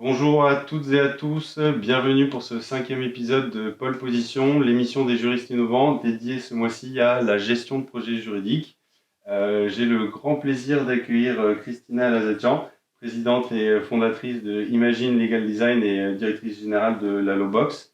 Bonjour à toutes et à tous, bienvenue pour ce 5e épisode de Pole Position, l'émission des juristes innovants dédiée ce mois-ci à la gestion de projets juridiques. J'ai le grand plaisir d'accueillir Christina Lazadjian, présidente et fondatrice de Imagine Legal Design et directrice générale de la Lawbox.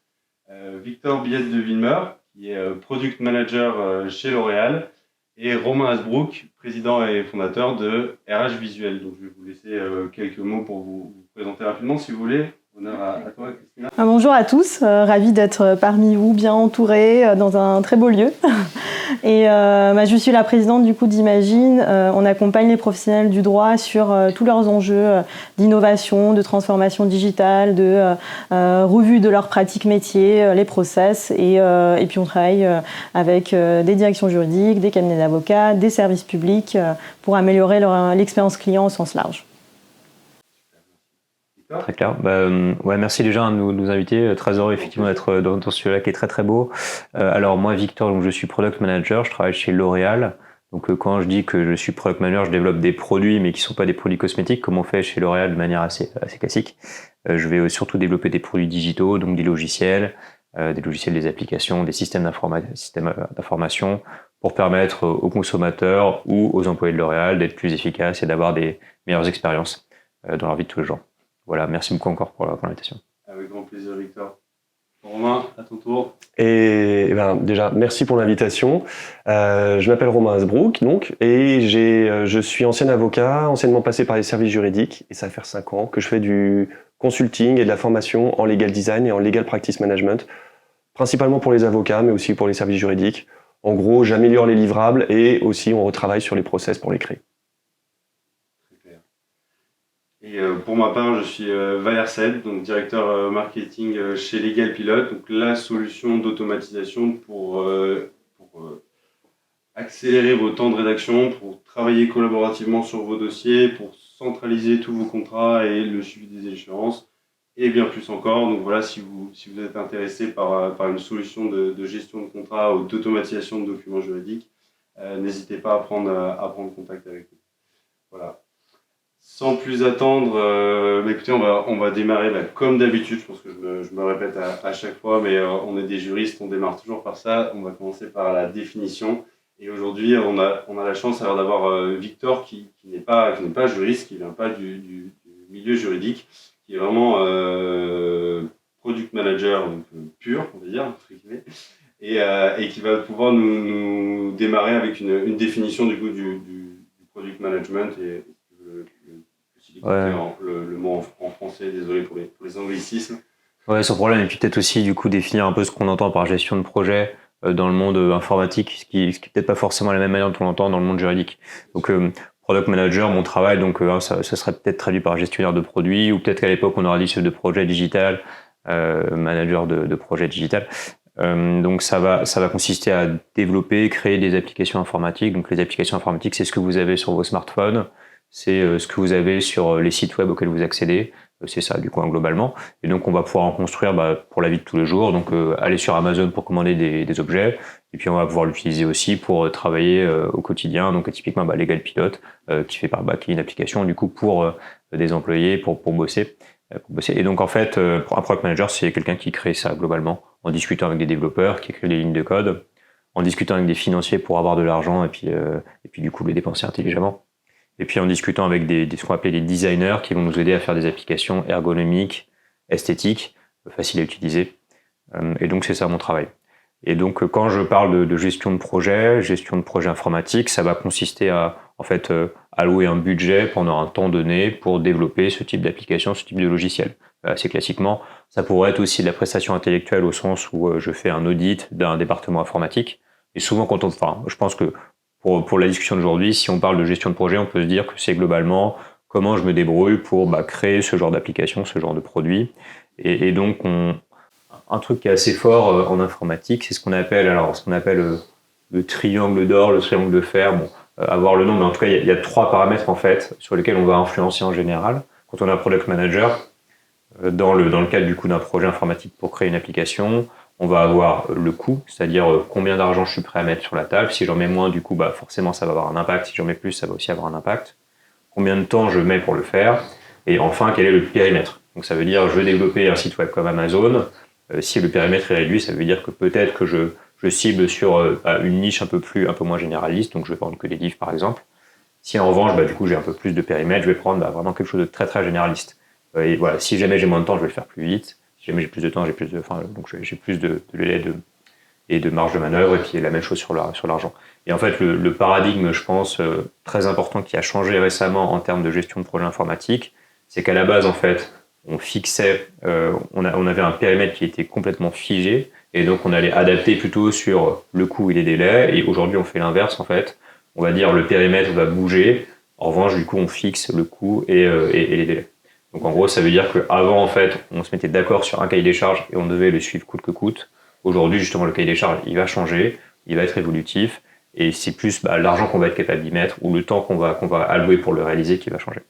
Victor Biette de Villemeur, qui est product manager chez L'Oréal, et Romain Hasbrook, président et fondateur de RH Visuel. Donc, je vais vous laisser quelques mots pour vous présenter rapidement, si vous voulez. Honneur à toi, Christina. Bonjour à tous, ravie d'être parmi vous, bien entourée, dans un très beau lieu. Et je suis la présidente du coup d'Imagine. On accompagne les professionnels du droit sur tous leurs enjeux d'innovation, de transformation digitale, de revue de leurs pratiques métiers, les process. Et puis on travaille avec des directions juridiques, des cabinets d'avocats, des services publics pour améliorer l'expérience client au sens large. Très clair. Merci déjà de nous inviter. Très heureux effectivement d'être dans ce sujet-là qui est très très beau. Alors moi Victor, donc je suis product manager, je travaille chez L'Oréal. Donc quand je dis que je suis product manager, je développe des produits mais qui ne sont pas des produits cosmétiques comme on fait chez L'Oréal de manière assez classique. Je vais surtout développer des produits digitaux, donc des logiciels, des applications, des systèmes d'information pour permettre aux consommateurs ou aux employés de L'Oréal d'être plus efficaces et d'avoir des meilleures expériences dans leur vie de tous les jours. Voilà, merci beaucoup encore pour l'invitation. Avec grand plaisir, Victor. Romain, à ton tour. Déjà, merci pour l'invitation. Je m'appelle Romain Hasbrook, et je suis ancien avocat, anciennement passé par les services juridiques, et ça va faire 5 ans que je fais du consulting et de la formation en legal design et en legal practice management, principalement pour les avocats, mais aussi pour les services juridiques. En gros, j'améliore les livrables et aussi on retravaille sur les process pour les créer. Et pour ma part, je suis Valère Sed, donc directeur marketing chez Legal Pilote, donc la solution d'automatisation pour accélérer vos temps de rédaction, pour travailler collaborativement sur vos dossiers, pour centraliser tous vos contrats et le suivi des échéances, et bien plus encore. Donc voilà, si vous êtes intéressé par une solution de gestion de contrat ou d'automatisation de documents juridiques, n'hésitez pas à prendre contact avec nous. Voilà. Sans plus attendre, écoutez, on va démarrer comme d'habitude. Je pense que je me répète à chaque fois, mais on est des juristes, on démarre toujours par ça. On va commencer par la définition. Et aujourd'hui, on a la chance alors d'avoir Victor qui n'est pas juriste, qui ne vient pas du milieu juridique, qui est vraiment product manager donc, pur, on va dire, entre guillemets, et qui va pouvoir nous démarrer avec une définition du coup du product management et le mot en français, désolé pour les anglicismes. Ouais, sans problème. Et puis peut-être aussi du coup définir un peu ce qu'on entend par gestion de projet dans le monde informatique, ce qui est peut-être pas forcément la même manière dont on l'entend dans le monde juridique. Donc product manager, mon travail, donc ça serait peut-être traduit par gestionnaire de produits, ou peut-être qu'à l'époque on aura dit chef de projet digital, manager de projet digital. Donc ça va consister à développer, créer des applications informatiques. Donc les applications informatiques, c'est ce que vous avez sur vos smartphones, c'est ce que vous avez sur les sites web auxquels vous accédez, c'est ça du coup globalement. Et donc on va pouvoir en construire pour la vie de tous les jours. Donc aller sur Amazon pour commander des objets, et puis on va pouvoir l'utiliser aussi pour travailler au quotidien. Donc typiquement Legal Pilote qui est une application du coup pour des employés pour bosser. Et donc en fait, un product manager, c'est quelqu'un qui crée ça globalement, en discutant avec des développeurs, qui écrivent des lignes de code, en discutant avec des financiers pour avoir de l'argent et puis du coup les dépenser intelligemment. Et puis en discutant avec ce qu'on appelle des designers qui vont nous aider à faire des applications ergonomiques, esthétiques, faciles à utiliser. Et donc c'est ça mon travail. Et donc quand je parle de gestion de projet informatique, ça va consister à en fait allouer un budget pendant un temps donné pour développer ce type d'application, ce type de logiciel. Assez classiquement, ça pourrait être aussi de la prestation intellectuelle au sens où je fais un audit d'un département informatique. Et souvent je pense que pour la discussion d'aujourd'hui, si on parle de gestion de projet, on peut se dire que c'est globalement comment je me débrouille pour créer ce genre d'application, ce genre de produit. Et donc, un truc qui est assez fort en informatique, c'est ce qu'on appelle le triangle d'or, le triangle de fer. Bon, avoir le nom, mais en tout cas, il y a 3 paramètres en fait sur lesquels on va influencer en général. Quand on est un product manager, dans le cadre du coup d'un projet informatique pour créer une application, on va avoir le coût, c'est-à-dire combien d'argent je suis prêt à mettre sur la table. Si j'en mets moins, du coup, forcément, ça va avoir un impact. Si j'en mets plus, ça va aussi avoir un impact. Combien de temps je mets pour le faire. Et enfin, quel est le périmètre. Donc ça veut dire je veux développer un site web comme Amazon. Si le périmètre est réduit, ça veut dire que peut-être que je cible sur une niche un peu moins généraliste, donc je vais prendre que des livres par exemple. Si en revanche, du coup, j'ai un peu plus de périmètre, je vais prendre vraiment quelque chose de très très généraliste. Et voilà, si jamais j'ai moins de temps, je vais le faire plus vite. Si jamais j'ai plus de temps, j'ai plus de délai et de marge de manœuvre, et puis la même chose sur l'argent. Et en fait, le paradigme, je pense, très important qui a changé récemment en termes de gestion de projet informatique, c'est qu'à la base, en fait, on fixait, on avait un périmètre qui était complètement figé, et donc on allait adapter plutôt sur le coût et les délais, et aujourd'hui on fait l'inverse en fait, on va dire le périmètre va bouger, en revanche du coup on fixe le coût et les délais. Donc en gros ça veut dire qu'avant en fait on se mettait d'accord sur un cahier des charges et on devait le suivre coûte que coûte. Aujourd'hui justement le cahier des charges il va changer, il va être évolutif, et c'est plus l'argent qu'on va être capable d'y mettre ou le temps qu'on va allouer pour le réaliser qui va changer.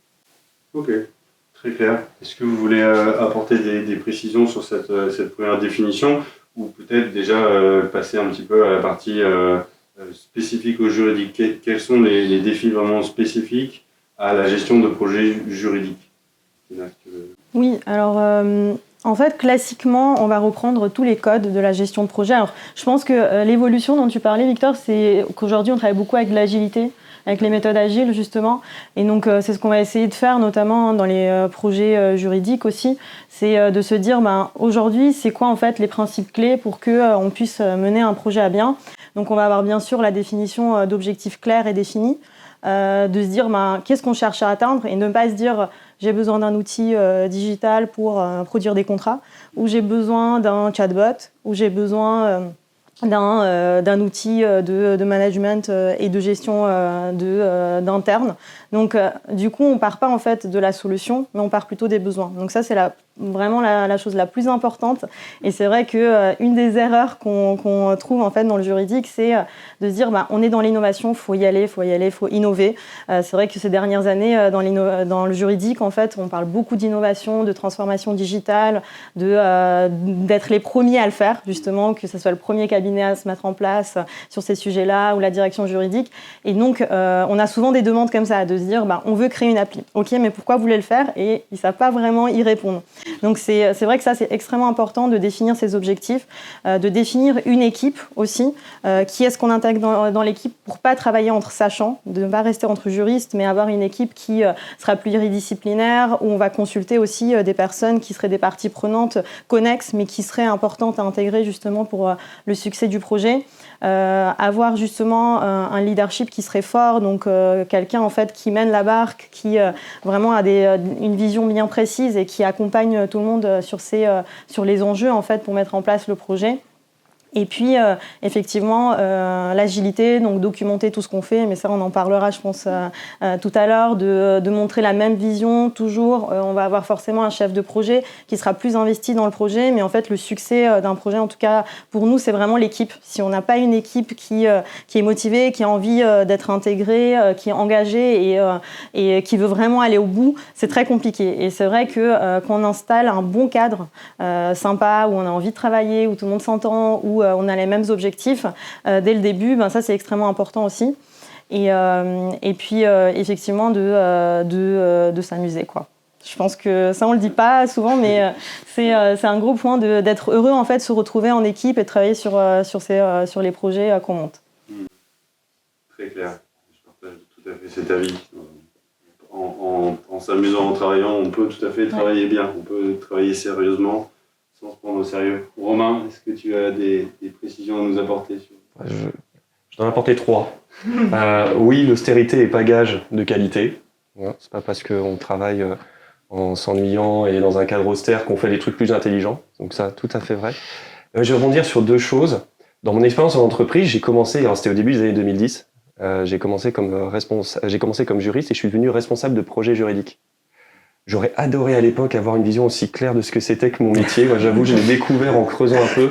Ok. Très clair. Est-ce que vous voulez apporter des précisions sur cette première définition ou peut-être déjà passer un petit peu à la partie spécifique au juridique? Quels sont les défis vraiment spécifiques à la gestion de projets juridiques? Oui, alors en fait, classiquement, on va reprendre tous les codes de la gestion de projet. Alors, je pense que l'évolution dont tu parlais, Victor, c'est qu'aujourd'hui, on travaille beaucoup avec l'agilité, avec les méthodes agiles justement, et donc c'est ce qu'on va essayer de faire notamment dans les projets juridiques aussi, c'est de se dire aujourd'hui c'est quoi en fait les principes clés pour que on puisse mener un projet à bien. Donc on va avoir bien sûr la définition d'objectifs clairs et définis, de se dire qu'est-ce qu'on cherche à atteindre et ne pas se dire j'ai besoin d'un outil digital pour produire des contrats, ou j'ai besoin d'un chatbot, ou j'ai besoin d'un outil de management et de gestion d'interne. Donc, du coup, on ne part pas en fait de la solution, mais on part plutôt des besoins. Donc ça, c'est vraiment la chose la plus importante. Et c'est vrai qu'une des erreurs qu'on trouve en fait dans le juridique, c'est de se dire on est dans l'innovation, faut y aller, faut innover. C'est vrai que ces dernières années, dans le juridique, en fait, on parle beaucoup d'innovation, de transformation digitale, d'être les premiers à le faire, justement, que ce soit le premier cabinet à se mettre en place sur ces sujets-là ou la direction juridique. Et donc, on a souvent des demandes comme ça, de se dire on veut créer une appli. Ok, mais pourquoi vous voulez le faire? Et ils ne savent pas vraiment y répondre. Donc c'est vrai que ça, c'est extrêmement important de définir ses objectifs, de définir une équipe aussi. Qui est-ce qu'on intègre dans l'équipe pour ne pas travailler entre sachants, de ne pas rester entre juristes, mais avoir une équipe qui sera pluridisciplinaire, où on va consulter aussi des personnes qui seraient des parties prenantes connexes, mais qui seraient importantes à intégrer justement pour le succès du projet. Avoir justement un leadership qui serait fort, donc quelqu'un en fait qui mène la barque, qui vraiment a une vision bien précise et qui accompagne tout le monde sur les enjeux en fait pour mettre en place le projet. Et puis, effectivement, l'agilité, donc documenter tout ce qu'on fait, mais ça, on en parlera, je pense, tout à l'heure, de montrer la même vision, toujours. On va avoir forcément un chef de projet qui sera plus investi dans le projet, mais en fait, le succès d'un projet, en tout cas, pour nous, c'est vraiment l'équipe. Si on n'a pas une équipe qui est motivée, qui a envie d'être intégrée, qui est engagée et qui veut vraiment aller au bout, c'est très compliqué. Et c'est vrai que quand on installe un bon cadre sympa, où on a envie de travailler, où tout le monde s'entend, où on a les mêmes objectifs dès le début, ça c'est extrêmement important aussi. Et puis effectivement de s'amuser quoi. Je pense que ça on le dit pas souvent, mais c'est un gros point d'être heureux en fait, se retrouver en équipe et travailler sur les projets qu'on monte. Très clair, je partage tout à fait cet avis. En s'amusant, en travaillant, on peut tout à fait travailler bien, on peut travailler sérieusement. Sans se prendre au sérieux. Romain, est-ce que tu as des précisions à nous apporter Je dois en apporter 3. Oui, l'austérité n'est pas gage de qualité. C'est pas parce qu'on travaille en s'ennuyant et dans un cadre austère qu'on fait des trucs plus intelligents. Donc ça, tout à fait vrai. Je vais rebondir sur 2 choses. Dans mon expérience en entreprise, j'ai commencé, c'était au début des années 2010, j'ai commencé comme juriste et je suis devenu responsable de projet juridique. J'aurais adoré à l'époque avoir une vision aussi claire de ce que c'était que mon métier. Moi, j'avoue, je l'ai découvert en creusant un peu.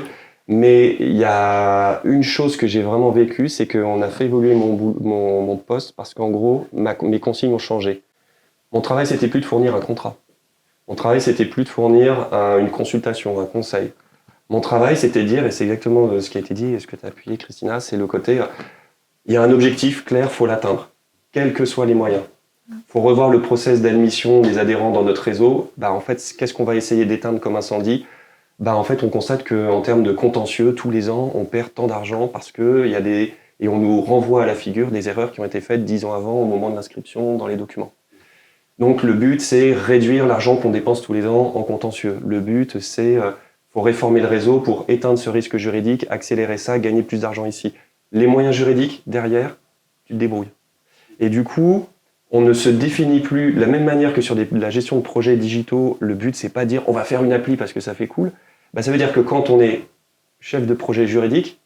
Mais il y a une chose que j'ai vraiment vécue, c'est qu'on a fait évoluer mon poste parce qu'en gros, mes consignes ont changé. Mon travail, c'était plus de fournir un contrat. Mon travail, c'était plus de fournir une consultation, un conseil. Mon travail, c'était de dire, et c'est exactement ce qui a été dit et ce que tu as appuyé, Christina, c'est le côté, il y a un objectif clair, il faut l'atteindre, quels que soient les moyens. faut revoir le process d'admission des adhérents dans notre réseau. En fait, qu'est-ce qu'on va essayer d'éteindre comme incendie? En fait, on constate qu'en termes de contentieux, tous les ans, on perd tant d'argent parce qu'il y a des... Et on nous renvoie à la figure des erreurs qui ont été faites 10 ans avant, au moment de l'inscription dans les documents. Donc le but, c'est réduire l'argent qu'on dépense tous les ans en contentieux. Le but, c'est faut réformer le réseau pour éteindre ce risque juridique, accélérer ça, gagner plus d'argent ici. Les moyens juridiques, derrière, tu te débrouilles. Et du coup, on ne se définit plus de la même manière que sur la gestion de projets digitaux. Le but, c'est pas de dire on va faire une appli parce que ça fait cool. Ça veut dire que quand on est chef de projet juridique,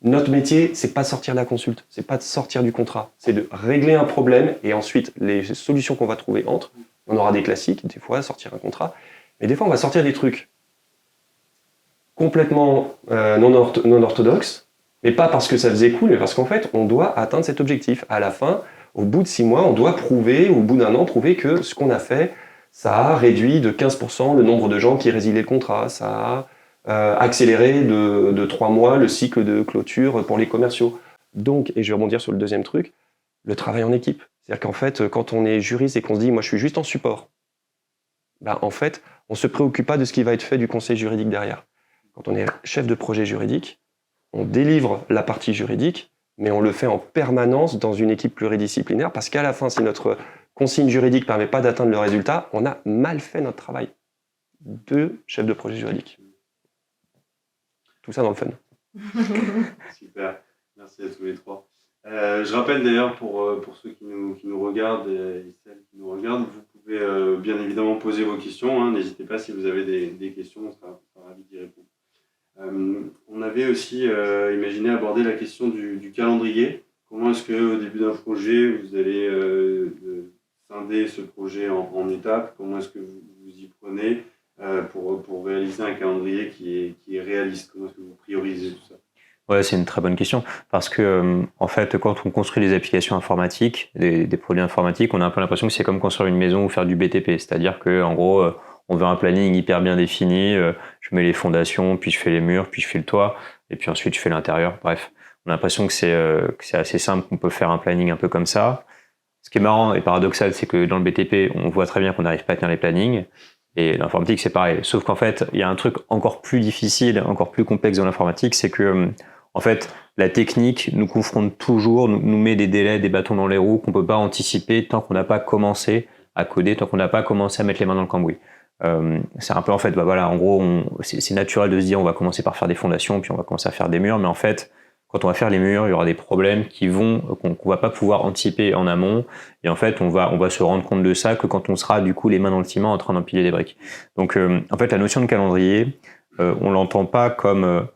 notre métier, c'est pas de sortir de la consulte, c'est pas de sortir du contrat, c'est de régler un problème et ensuite les solutions qu'on va trouver entre. On aura des classiques, des fois sortir un contrat, mais des fois on va sortir des trucs complètement non orthodoxes, mais pas parce que ça faisait cool, mais parce qu'en fait on doit atteindre cet objectif. À la fin, au bout de 6 mois, on doit prouver, ou au bout d'un an, prouver que ce qu'on a fait, ça a réduit de 15% le nombre de gens qui résiliaient le contrat, ça a accélérer de 3 mois le cycle de clôture pour les commerciaux. Donc, et je vais rebondir sur le deuxième truc, le travail en équipe. C'est-à-dire qu'en fait, quand on est juriste et qu'on se dit « moi je suis juste en support », en fait, on ne se préoccupe pas de ce qui va être fait du conseil juridique derrière. Quand on est chef de projet juridique, on délivre la partie juridique, mais on le fait en permanence dans une équipe pluridisciplinaire, parce qu'à la fin, si notre consigne juridique ne permet pas d'atteindre le résultat, on a mal fait notre travail de chef de projet juridique. Tout ça dans le fun. Super, merci à tous les trois. Je rappelle d'ailleurs pour ceux qui nous regardent et celles qui nous regardent, vous pouvez bien évidemment poser vos questions. Hein, n'hésitez pas si vous avez des questions, on sera ravis d'y répondre. On avait aussi imaginé aborder la question du calendrier. Comment est-ce qu'au début d'un projet, vous allez scinder ce projet en étapes? Comment est-ce que vous y prenez pour réaliser un calendrier qui est réaliste? Comment est-ce que vous priorisez tout ça? Ouais, c'est une très bonne question parce que en fait, quand on construit des applications informatiques, des produits informatiques, on a un peu l'impression que c'est comme construire une maison ou faire du BTP, c'est-à-dire que en gros, on veut un planning hyper bien défini. Je mets les fondations, puis je fais les murs, puis je fais le toit, et puis ensuite je fais l'intérieur. Bref, on a l'impression que c'est assez simple, qu'on peut faire un planning un peu comme ça. Ce qui est marrant et paradoxal, c'est que dans le BTP, on voit très bien qu'on n'arrive pas à tenir les plannings. Et l'informatique, c'est pareil. Sauf qu'en fait, il y a un truc encore plus difficile, encore plus complexe dans l'informatique, c'est que, en fait, la technique nous confronte toujours, nous met des délais, des bâtons dans les roues qu'on peut pas anticiper tant qu'on n'a pas commencé à coder, tant qu'on n'a pas commencé à mettre les mains dans le cambouis. C'est un peu, en fait, en gros, c'est naturel de se dire, on va commencer par faire des fondations, puis on va commencer à faire des murs, mais en fait, quand on va faire les murs, il y aura des problèmes qu'on va pas pouvoir anticiper en amont. Et en fait, on va se rendre compte de ça que quand on sera du coup les mains dans le ciment en train d'empiler des briques. Donc, en fait, la notion de calendrier, on l'entend pas comme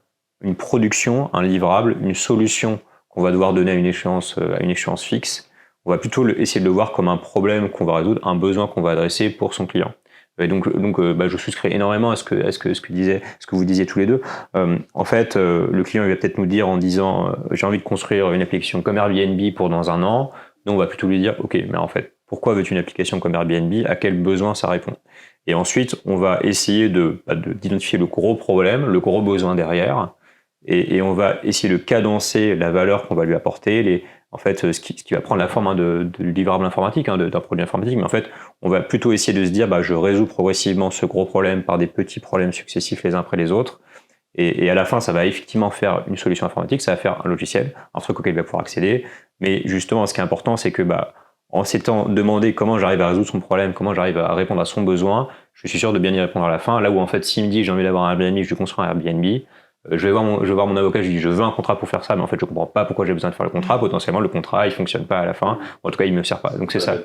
une production, un livrable, une solution qu'on va devoir donner à une échéance fixe. On va plutôt essayer de le voir comme un problème qu'on va résoudre, un besoin qu'on va adresser pour son client. Et donc, je souscris énormément à ce que vous disiez tous les deux. En fait, le client il va peut-être nous dire en disant j'ai envie de construire une application comme Airbnb pour dans un an. Nous, on va plutôt lui dire ok, mais en fait, pourquoi veux-tu une application comme Airbnb? À quel besoin ça répond? Et ensuite, on va essayer d'identifier le gros problème, le gros besoin derrière, et on va essayer de cadencer la valeur qu'on va lui apporter, ce qui va prendre la forme du livrable informatique, d'un produit informatique, mais en fait, on va plutôt essayer de se dire, je résous progressivement ce gros problème par des petits problèmes successifs les uns après les autres, et à la fin, ça va effectivement faire une solution informatique, ça va faire un logiciel, un truc auquel il va pouvoir accéder, mais justement, ce qui est important, c'est que, en s'étant demandé comment j'arrive à résoudre son problème, comment j'arrive à répondre à son besoin, je suis sûr de bien y répondre à la fin, là où en fait, s'il me dit, j'ai envie d'avoir un Airbnb, je vais construire un Airbnb, je vais voir mon avocat, je lui dis je veux un contrat pour faire ça, mais en fait je comprends pas pourquoi j'ai besoin de faire le contrat. Potentiellement le contrat il fonctionne pas à la fin, en tout cas il me sert pas. Donc c'est ça,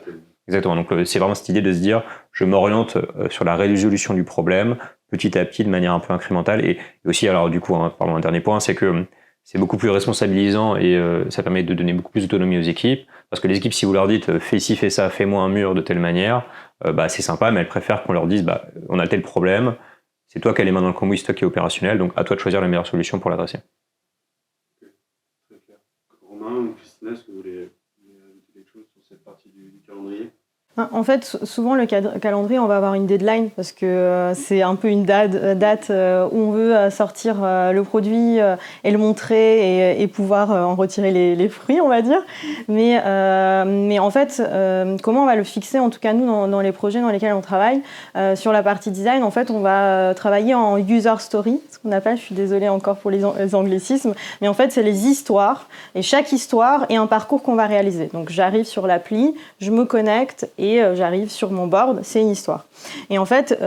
exactement. Donc c'est vraiment cette idée de se dire je m'oriente sur la résolution du problème petit à petit de manière un peu incrémentale. Et aussi alors du coup, parlons d'un dernier point, c'est que c'est beaucoup plus responsabilisant et ça permet de donner beaucoup plus d'autonomie aux équipes, parce que les équipes, si vous leur dites fais ci, fais ça, fais-moi un mur de telle manière, c'est sympa, mais elles préfèrent qu'on leur dise on a tel problème. C'est toi qui as les mains dans le cambouis, c'est toi qui es opérationnel, donc à toi de choisir la meilleure solution pour l'adresser. Très clair. Romain ou Christina, est-ce que vous voulez ajouter quelque chose sur cette partie du calendrier? En fait, souvent, le calendrier, on va avoir une deadline parce que c'est un peu une date où on veut sortir le produit et le montrer et pouvoir en retirer les fruits, on va dire. Mais en fait, comment on va le fixer, en tout cas nous, dans les projets dans lesquels on travaille, sur la partie design, en fait, on va travailler en user story, ce qu'on appelle, je suis désolée encore pour les anglicismes, mais en fait, c'est les histoires. Et chaque histoire est un parcours qu'on va réaliser. Donc, j'arrive sur l'appli, je me connecte et j'arrive sur mon board, c'est une histoire. Et en fait,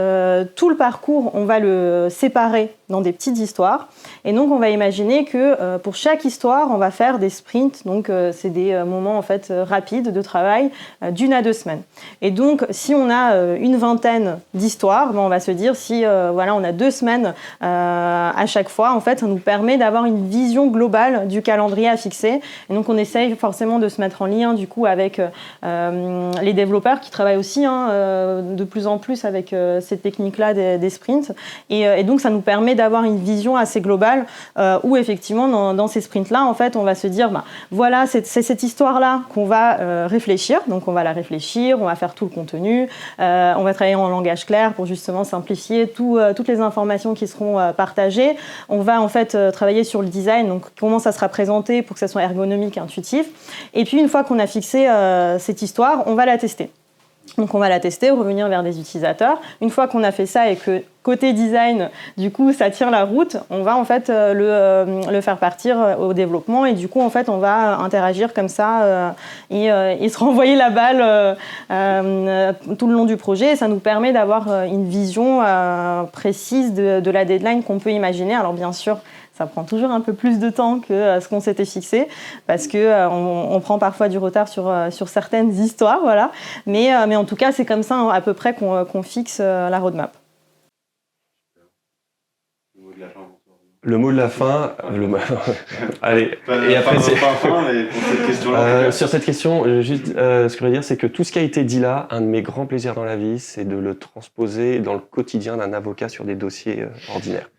tout le parcours, on va le séparer dans des petites histoires. Et donc, on va imaginer que pour chaque histoire, on va faire des sprints. Donc, c'est des moments en fait rapides de travail d'1 à 2 semaines. Et donc, si on a une vingtaine d'histoires, on va se dire si voilà, on a 2 semaines à chaque fois, en fait, ça nous permet d'avoir une vision globale du calendrier à fixer. Et donc, on essaye forcément de se mettre en lien du coup avec les développeurs qui travaillent aussi de plus en plus avec ces techniques-là des sprints. Et donc, ça nous permet d'avoir une vision assez globale où effectivement, dans ces sprints-là, en fait, on va se dire, voilà, c'est cette histoire-là qu'on va réfléchir. Donc, on va la réfléchir, on va faire tout le contenu, on va travailler en langage clair pour justement simplifier toutes les informations qui seront partagées. On va en fait travailler sur le design, donc comment ça sera présenté pour que ça soit ergonomique, intuitif. Et puis, une fois qu'on a fixé cette histoire, on va la tester. Donc on va la tester, revenir vers des utilisateurs. Une fois qu'on a fait ça et que côté design, du coup, ça tire la route, on va en fait le faire partir au développement et du coup, en fait, on va interagir comme ça et se renvoyer la balle tout le long du projet. Et ça nous permet d'avoir une vision précise de la deadline qu'on peut imaginer. Alors bien sûr, ça prend toujours un peu plus de temps que ce qu'on s'était fixé parce que on prend parfois du retard sur certaines histoires, voilà. Mais en tout cas, c'est comme ça à peu près qu'on fixe la roadmap. Le mot de la fin, allez. Et après, c'est pas fin, mais pour cette question-là. Sur cette question, juste ce que je voudrais dire, c'est que tout ce qui a été dit là, un de mes grands plaisirs dans la vie, c'est de le transposer dans le quotidien d'un avocat sur des dossiers ordinaires.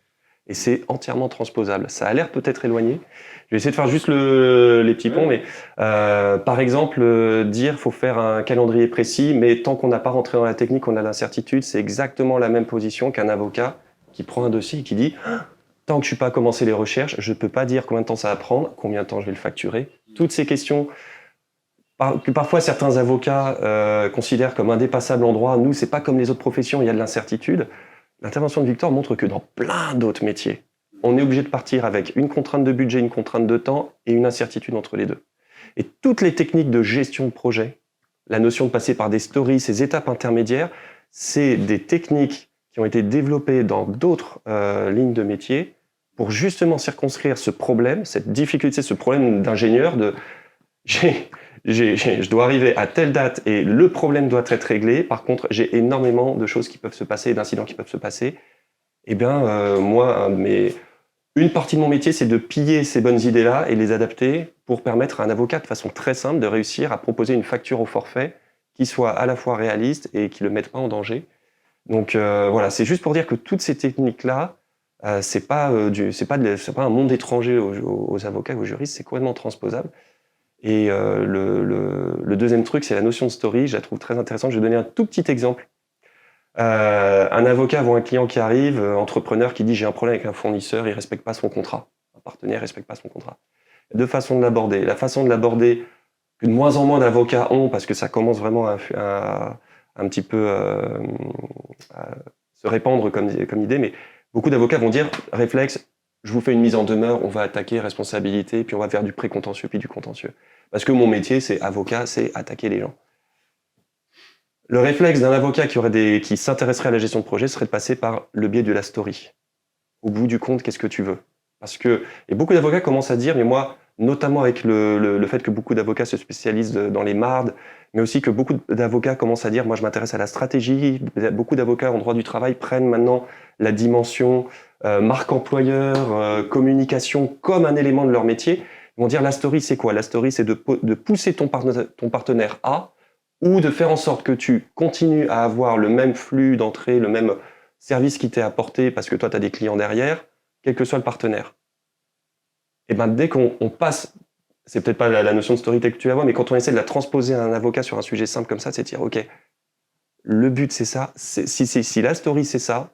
Et c'est entièrement transposable. Ça a l'air peut-être éloigné. Je vais essayer de faire juste les petits ponts, mais par exemple, dire faut faire un calendrier précis, mais tant qu'on n'a pas rentré dans la technique, on a l'incertitude, c'est exactement la même position qu'un avocat qui prend un dossier et qui dit tant que je ne suis pas commencé les recherches, je ne peux pas dire combien de temps ça va prendre, combien de temps je vais le facturer. Toutes ces questions que parfois certains avocats considèrent comme indépassables en droit, nous, c'est pas comme les autres professions, il y a de l'incertitude. L'intervention de Victor montre que dans plein d'autres métiers, on est obligé de partir avec une contrainte de budget, une contrainte de temps et une incertitude entre les deux. Et toutes les techniques de gestion de projet, la notion de passer par des stories, ces étapes intermédiaires, c'est des techniques qui ont été développées dans d'autres lignes de métier pour justement circonscrire ce problème, cette difficulté, ce problème d'ingénieur de je dois arriver à telle date et le problème doit être réglé. Par contre, j'ai énormément de choses qui peuvent se passer, d'incidents qui peuvent se passer. Eh bien, moi, une partie de mon métier, c'est de piller ces bonnes idées-là et les adapter pour permettre à un avocat, de façon très simple, de réussir à proposer une facture au forfait qui soit à la fois réaliste et qui ne le mette pas en danger. Donc voilà, c'est juste pour dire que toutes ces techniques-là, c'est pas un monde étranger aux avocats, aux juristes, c'est complètement transposable. Et le deuxième truc, c'est la notion de story. Je la trouve très intéressante. Je vais donner un tout petit exemple. Un avocat voit un client qui arrive, entrepreneur qui dit j'ai un problème avec un fournisseur, il respecte pas son contrat. Un partenaire respecte pas son contrat. Deux façons de l'aborder. La façon de l'aborder que de moins en moins d'avocats ont, parce que ça commence vraiment à un petit peu à se répandre comme idée, mais beaucoup d'avocats vont dire réflexe, je vous fais une mise en demeure, on va attaquer responsabilité, puis on va faire du précontentieux, puis du contentieux. Parce que mon métier, c'est avocat, c'est attaquer les gens. Le réflexe d'un avocat qui s'intéresserait à la gestion de projet serait de passer par le biais de la story. Au bout du compte, qu'est-ce que tu veux ? Et beaucoup d'avocats commencent à dire, mais moi, notamment avec le fait que beaucoup d'avocats se spécialisent dans les mardes, mais aussi que beaucoup d'avocats commencent à dire, moi je m'intéresse à la stratégie, beaucoup d'avocats en droit du travail prennent maintenant la dimension marque employeur, communication comme un élément de leur métier. Ils vont dire la story c'est quoi ? La story c'est de pousser ton partenaire à, ou de faire en sorte que tu continues à avoir le même flux d'entrée, le même service qui t'est apporté parce que toi tu as des clients derrière, quel que soit le partenaire. Et ben dès qu'on passe, c'est peut-être pas la notion de storytelling que tu vas voir, mais quand on essaie de la transposer à un avocat sur un sujet simple comme ça, c'est de dire ok, le but c'est ça, si la story c'est ça,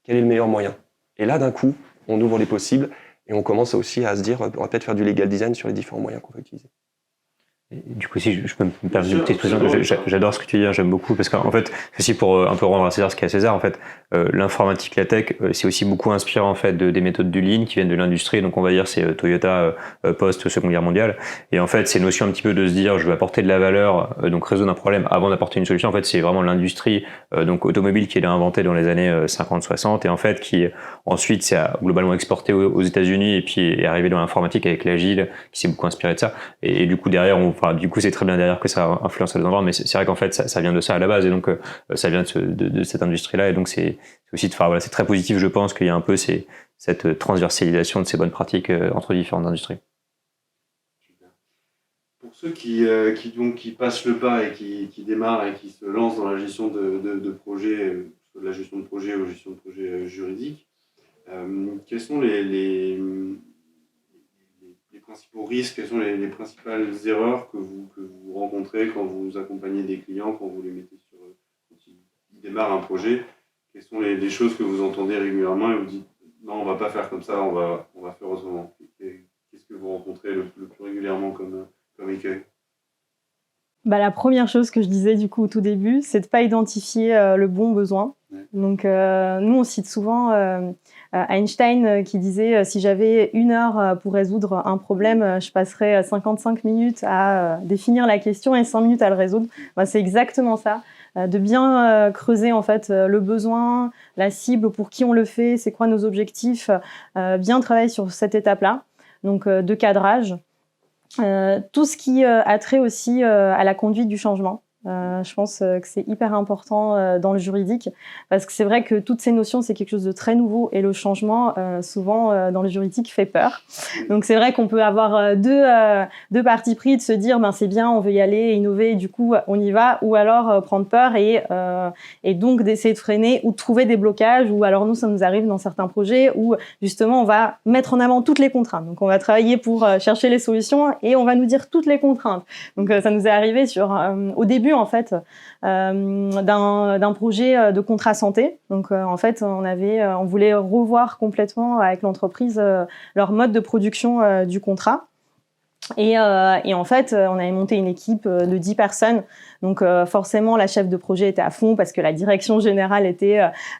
quel est le meilleur moyen? Et là, d'un coup, on ouvre les possibles et on commence aussi à se dire, on va peut-être faire du legal design sur les différents moyens qu'on va utiliser. Et du coup, si je peux me permettre une petite expression, j'adore ce que tu dis, j'aime beaucoup, parce qu'en fait, aussi pour un peu rendre à César ce qu'est à César, en fait, l'informatique, la tech, c'est aussi beaucoup inspiré en fait des méthodes du Lean qui viennent de l'industrie. Donc on va dire c'est Toyota post Seconde Guerre mondiale. Et en fait, c'est une notion un petit peu de se dire je vais apporter de la valeur, donc résoudre un problème avant d'apporter une solution. En fait, c'est vraiment l'industrie donc automobile qui est inventée dans les années 50-60 et en fait qui ensuite s'est globalement exporté aux États-Unis et puis est arrivé dans l'informatique avec l'agile qui s'est beaucoup inspiré de ça. Et du coup derrière du coup, c'est très bien derrière que ça influence les endroits, mais c'est vrai qu'en fait, ça vient de ça à la base, et donc ça vient de cette industrie-là, et donc c'est aussi, voilà, c'est très positif, je pense, qu'il y a un peu cette transversalisation de ces bonnes pratiques entre différentes industries. Pour ceux qui passent le pas et qui démarrent et qui se lancent dans la gestion de projets, de la gestion de projet ou gestion de projet juridique, quels sont les principaux risques, quelles sont les principales erreurs que vous rencontrez quand vous accompagnez des clients, quand vous les mettez quand ils démarrent un projet? Quelles sont les choses que vous entendez régulièrement et vous dites non, on va pas faire comme ça, on va faire autrement? Qu'est-ce que vous rencontrez le plus régulièrement comme écueil? La première chose que je disais du coup au tout début, c'est de pas identifier le bon besoin. Ouais. Donc nous on cite souvent Einstein qui disait si j'avais 1 heure pour résoudre un problème, je passerais 55 minutes à définir la question et 5 minutes à le résoudre. C'est exactement ça, de bien creuser en fait le besoin, la cible, pour qui on le fait, c'est quoi nos objectifs, bien travailler sur cette étape-là, donc de cadrage. Tout ce qui a trait aussi à la conduite du changement. Je pense que c'est hyper important dans le juridique, parce que c'est vrai que toutes ces notions, c'est quelque chose de très nouveau, et le changement, souvent, dans le juridique, fait peur. Donc c'est vrai qu'on peut avoir deux partis pris, de se dire c'est bien, on veut y aller, innover, et du coup on y va, ou alors prendre peur et donc d'essayer de freiner ou de trouver des blocages, ou alors nous, ça nous arrive dans certains projets où justement on va mettre en avant toutes les contraintes. Donc on va travailler pour chercher les solutions et on va nous dire toutes les contraintes. Donc ça nous est arrivé au début en fait d'un projet de contrat santé. Donc en fait on voulait revoir complètement avec l'entreprise leur mode de production du contrat. Et en fait, on avait monté une équipe de 10 personnes. Donc forcément, la chef de projet était à fond parce que la direction générale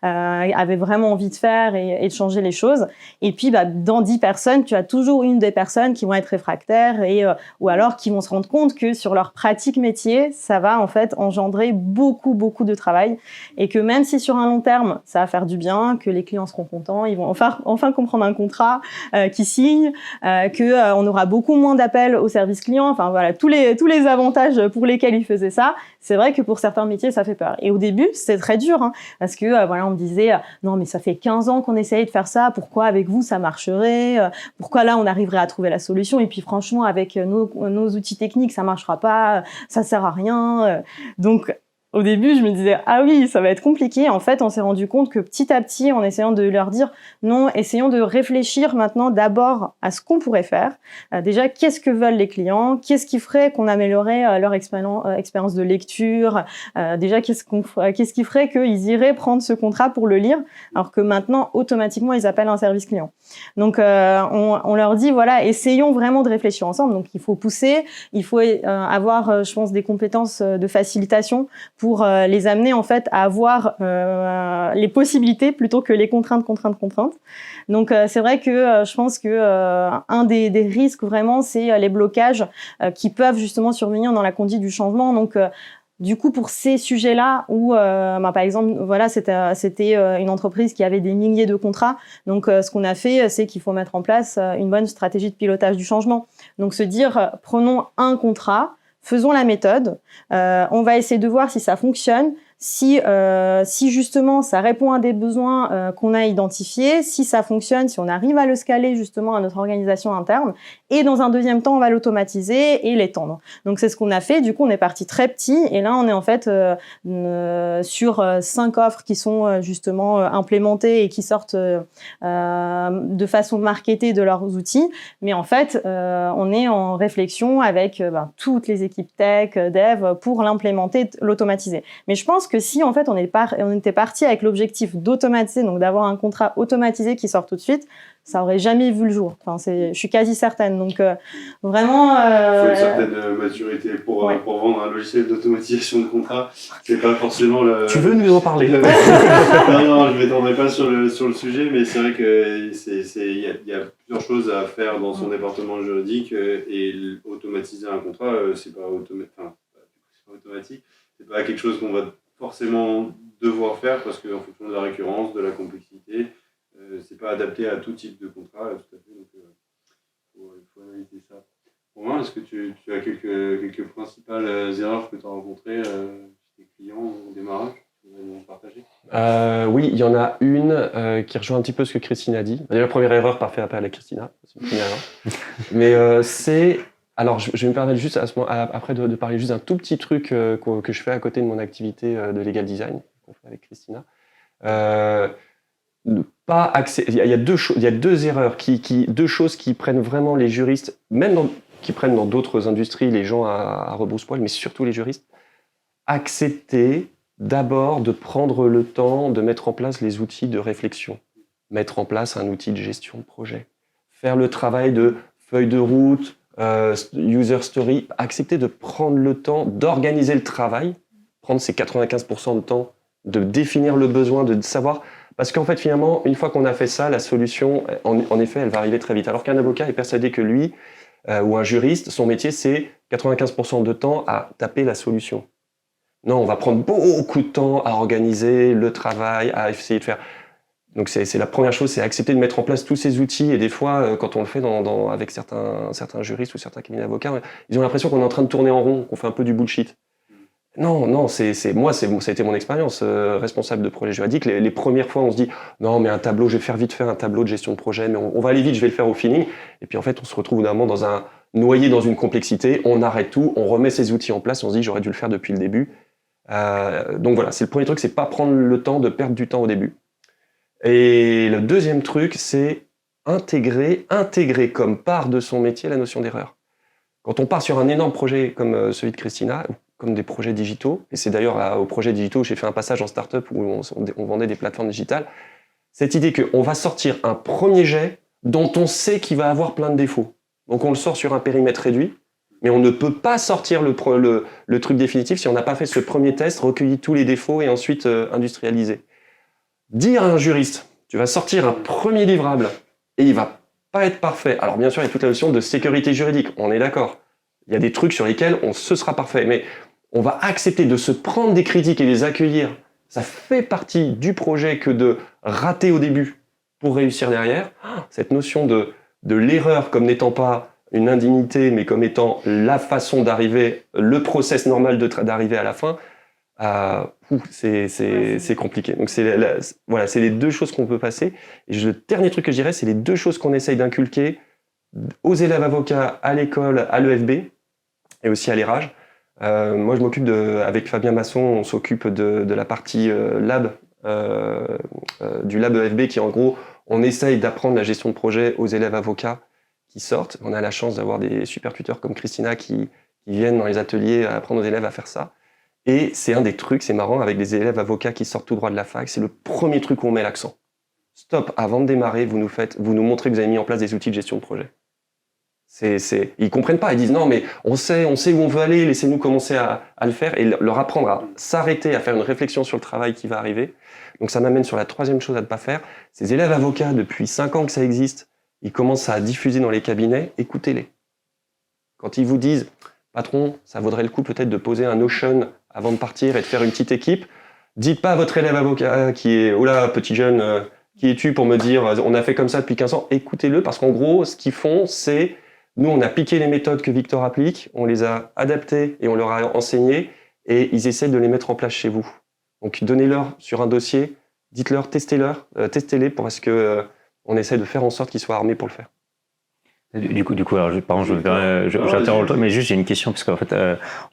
avait vraiment envie de faire et de changer les choses. Et puis, dans 10 personnes, tu as toujours une des personnes qui vont être réfractaires ou alors qui vont se rendre compte que sur leur pratique métier, ça va en fait engendrer beaucoup, beaucoup de travail. Et que même si sur un long terme, ça va faire du bien, que les clients seront contents, ils vont enfin comprendre un contrat qu'ils signent, qu'on aura beaucoup moins d'appels au service client, enfin voilà, tous les avantages pour lesquels ils faisaient ça. C'est vrai que pour certains métiers, ça fait peur. Et au début, c'était très dur, parce que on me disait non, mais ça fait 15 ans qu'on essayait de faire ça, pourquoi avec vous ça marcherait, pourquoi là on arriverait à trouver la solution, et puis franchement avec nos outils techniques ça marchera pas, ça sert à rien. Donc au début, je me disais ah oui, ça va être compliqué. En fait, on s'est rendu compte que petit à petit, en essayant de leur dire non, essayons de réfléchir maintenant d'abord à ce qu'on pourrait faire. Déjà, qu'est-ce que veulent les clients? Qu'est-ce qui ferait qu'on améliorerait leur expérience de lecture? Déjà, qu'est-ce qui ferait qu'ils iraient prendre ce contrat pour le lire, alors que maintenant, automatiquement, ils appellent un service client. Donc, on leur dit voilà, essayons vraiment de réfléchir ensemble. Donc, il faut pousser, il faut avoir, je pense, des compétences de facilitation pour les amener en fait à avoir les possibilités plutôt que les contraintes. Donc c'est vrai que je pense que un des risques vraiment, c'est les blocages qui peuvent justement survenir dans la conduite du changement. Donc du coup, pour ces sujets-là, où par exemple, voilà, c'était une entreprise qui avait des milliers de contrats. Donc, ce qu'on a fait, c'est qu'il faut mettre en place une bonne stratégie de pilotage du changement. Donc, se dire, prenons un contrat, faisons la méthode, on va essayer de voir si ça fonctionne, si justement ça répond à des besoins qu'on a identifiés, si ça fonctionne, si on arrive à le scaler justement à notre organisation interne, Et dans un deuxième temps, on va l'automatiser et l'étendre. Donc c'est ce qu'on a fait. Du coup, on est parti très petit. Et là, on est en fait sur 5 offres qui sont justement implémentées et qui sortent de façon marketée de leurs outils. Mais en fait, on est en réflexion avec toutes les équipes tech, dev, pour l'implémenter, l'automatiser. Mais je pense que si en fait on était parti avec l'objectif d'automatiser, donc d'avoir un contrat automatisé qui sort tout de suite, ça aurait jamais vu le jour. Enfin, je suis quasi certaine. Donc vraiment. Il faut une certaine maturité pour vendre un logiciel d'automatisation de contrat. C'est pas forcément le. Tu veux nous en parler? Non, je ne m'étendrai pas sur le sujet, mais c'est vrai qu'il y a plusieurs choses à faire dans son département juridique et automatiser un contrat, c'est pas automatique. C'est pas quelque chose qu'on va forcément devoir faire parce qu'en fonction de la récurrence, de la complexité, c'est pas adapté à tout type de contrat, tout à fait. Donc, il faut analyser ça. Romain, est-ce que tu as quelques principales erreurs que tu as rencontrées chez tes clients au démarrage? Partager. Oui, il y en a une qui rejoint un petit peu ce que Christine a dit. La première erreur, pas fait appel à Christina, c'est une première erreur. Mais c'est... Alors, je vais me permettre juste après de parler juste d'un tout petit truc que je fais à côté de mon activité de legal design, qu'on fait avec Christina. Il y a deux erreurs, deux choses qui prennent vraiment les juristes, qui prennent dans d'autres industries les gens à rebrousse-poil, mais surtout les juristes. Accepter d'abord de prendre le temps de mettre en place les outils de réflexion, mettre en place un outil de gestion de projet, faire le travail de feuille de route, user story, accepter de prendre le temps d'organiser le travail, prendre ces 95% de temps, de définir le besoin, de savoir... Parce qu'en fait, finalement, une fois qu'on a fait ça, la solution, en effet, elle va arriver très vite. Alors qu'un avocat est persuadé que lui, ou un juriste, son métier, c'est 95% de temps à taper la solution. Non, on va prendre beaucoup de temps à organiser le travail, à essayer de faire... Donc c'est la première chose, c'est accepter de mettre en place tous ces outils. Et des fois, quand on le fait avec certains juristes ou certains cabinets d'avocats, ils ont l'impression qu'on est en train de tourner en rond, qu'on fait un peu du bullshit. Non, ça a été mon expérience responsable de projet juridique. Les premières fois, on se dit non, mais un tableau, je vais faire vite faire un tableau de gestion de projet, mais on va aller vite, je vais le faire au feeling. Et puis en fait, on se retrouve d'un moment noyé dans une complexité. On arrête tout, on remet ces outils en place, on se dit j'aurais dû le faire depuis le début. Donc voilà, c'est le premier truc, c'est pas prendre le temps de perdre du temps au début. Et le deuxième truc, c'est intégrer comme part de son métier la notion d'erreur. Quand on part sur un énorme projet comme celui de Christina, comme des projets digitaux, et c'est d'ailleurs aux projets digitaux où j'ai fait un passage en start-up où on vendait des plateformes digitales, cette idée qu'on va sortir un premier jet dont on sait qu'il va avoir plein de défauts. Donc on le sort sur un périmètre réduit, mais on ne peut pas sortir le truc définitif si on n'a pas fait ce premier test, recueilli tous les défauts et ensuite industrialisé. Dire à un juriste, tu vas sortir un premier livrable et il va pas être parfait. Alors bien sûr, il y a toute la notion de sécurité juridique, on est d'accord. Il y a des trucs sur lesquels ce sera parfait, mais on va accepter de se prendre des critiques et les accueillir. Ça fait partie du projet que de rater au début pour réussir derrière. Cette notion de l'erreur comme n'étant pas une indignité, mais comme étant la façon d'arriver, le process normal d'arriver à la fin, c'est compliqué. Donc voilà, c'est les deux choses qu'on peut passer. Et le dernier truc que je dirais, c'est les deux choses qu'on essaye d'inculquer aux élèves avocats, à l'école, à l'EFB et aussi à l'ERAGE. Moi, je m'occupe avec Fabien Masson, on s'occupe de la partie lab, du lab EFB qui, en gros, on essaye d'apprendre la gestion de projet aux élèves avocats qui sortent. On a la chance d'avoir des super tuteurs comme Christina qui viennent dans les ateliers à apprendre aux élèves à faire ça. Et c'est un des trucs, c'est marrant, avec des élèves avocats qui sortent tout droit de la fac, c'est le premier truc où on met l'accent. Stop, avant de démarrer, vous nous montrez que vous avez mis en place des outils de gestion de projet. Ils comprennent pas, ils disent non mais on sait où on veut aller, laissez-nous commencer à le faire et leur apprendre à s'arrêter, à faire une réflexion sur le travail qui va arriver. Donc ça m'amène sur la troisième chose à ne pas faire. Ces élèves avocats, depuis 5 ans que ça existe, ils commencent à diffuser dans les cabinets, écoutez-les. Quand ils vous disent patron, ça vaudrait le coup peut-être de poser un Notion avant de partir et de faire une petite équipe, dites pas à votre élève avocat qui est oh là petit jeune, qui es-tu pour me dire on a fait comme ça depuis 15 ans, écoutez-le parce qu'en gros ce qu'ils font c'est nous, on a piqué les méthodes que Victor applique, on les a adaptées et on leur a enseignées et ils essaient de les mettre en place chez vous. Donc, donnez-leur sur un dossier, dites-leur, testez-les parce que on essaie de faire en sorte qu'ils soient armés pour le faire. Du coup, alors, pardon, j'interromps le truc, mais juste j'ai une question parce qu'en fait,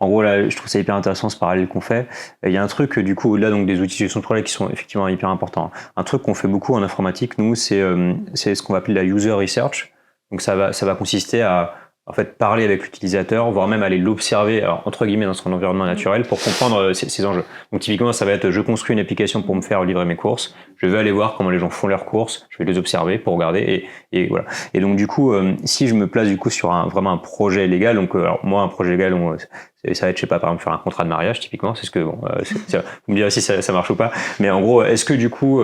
en gros là, je trouve ça hyper intéressant ce parallèle qu'on fait. Il y a un truc du coup au-delà donc des outils de gestion de projet qui sont effectivement hyper importants. Un truc qu'on fait beaucoup en informatique, nous, c'est ce qu'on va appeler la user research. Donc ça va consister à en fait parler avec l'utilisateur, voire même aller l'observer, alors entre guillemets dans son environnement naturel pour comprendre ses enjeux. Donc typiquement, ça va être je construis une application pour me faire livrer mes courses. Je vais aller voir comment les gens font leurs courses. Je vais les observer pour regarder et voilà. Et donc du coup, si je me place du coup sur vraiment un projet légal, donc alors moi un projet légal, ça va être je sais pas par exemple faire un contrat de mariage typiquement, c'est ce que bon, vous me direz si ça marche ou pas. Mais en gros, est-ce que du coup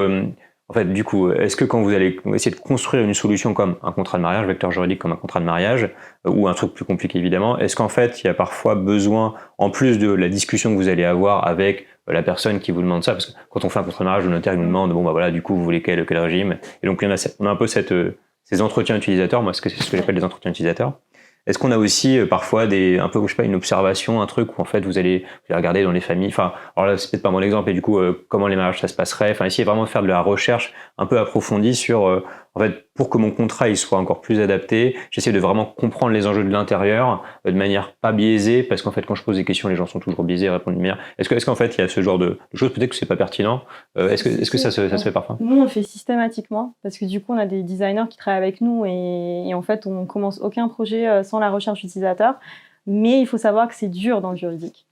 est-ce que quand vous allez essayer de construire une solution comme un contrat de mariage, vecteur juridique comme un contrat de mariage, ou un truc plus compliqué évidemment, est-ce qu'en fait il y a parfois besoin, en plus de la discussion que vous allez avoir avec la personne qui vous demande ça, parce que quand on fait un contrat de mariage, le notaire il nous demande bon bah voilà du coup vous voulez quel régime, et donc on a un peu ces entretiens utilisateurs, moi c'est ce que j'appelle des entretiens utilisateurs. Est-ce qu'on a aussi parfois un peu, je sais pas, une observation, un truc où en fait vous allez regarder dans les familles, enfin, alors là c'est peut-être pas mon exemple, et du coup comment les mariages ça se passerait, enfin essayer vraiment de faire de la recherche un peu approfondie sur, en fait, pour que mon contrat il soit encore plus adapté, j'essaie de vraiment comprendre les enjeux de l'intérieur de manière pas biaisée, parce qu'en fait quand je pose des questions les gens sont toujours biaisés à répondre de manière. Est-ce qu'en fait il y a ce genre de choses, peut-être que c'est pas pertinent, est-ce que ça se fait parfois? Nous, on le fait systématiquement parce que du coup, on a des designers qui travaillent avec nous et en fait, on commence aucun projet sans la recherche utilisateur. Mais il faut savoir que c'est dur dans le juridique.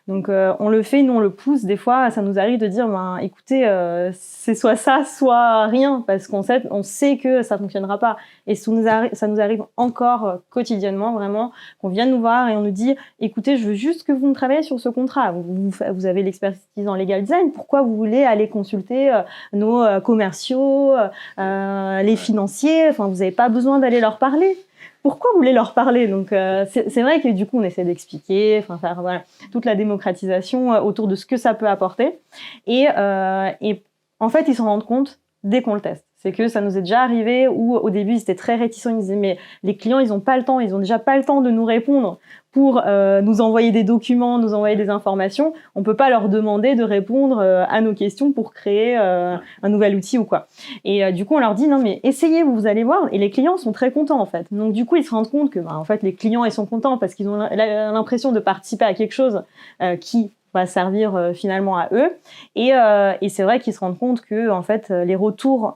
Donc, on le fait, nous, on le pousse. Des fois, ça nous arrive de dire, ben, écoutez, c'est soit ça, soit rien, parce qu'on sait que ça fonctionnera pas. Et ça nous arrive encore quotidiennement, vraiment, qu'on vienne nous voir et on nous dit, écoutez, je veux juste que vous me travaillez sur ce contrat. Vous avez l'expertise en legal design. Pourquoi vous voulez aller consulter nos commerciaux, les financiers? Enfin, vous n'avez pas besoin d'aller leur parler. Pourquoi vous voulez leur parler? Donc, c'est vrai que du coup, on essaie d'expliquer, enfin, faire voilà, toute la démocratisation autour de ce que ça peut apporter. Et en fait, ils s'en rendent compte dès qu'on le teste. C'est que ça nous est déjà arrivé où, au début, ils étaient très réticents. Ils disaient, mais les clients, ils ont pas le temps. Ils ont déjà pas le temps de nous répondre pour nous envoyer des documents, nous envoyer des informations. On peut pas leur demander de répondre à nos questions pour créer un nouvel outil ou quoi. Et du coup, on leur dit non mais essayez, vous allez voir. Et les clients sont très contents en fait. Donc du coup, ils se rendent compte que en fait les clients ils sont contents parce qu'ils ont l'impression de participer à quelque chose qui va servir finalement à eux. Et c'est vrai qu'ils se rendent compte que en fait les retours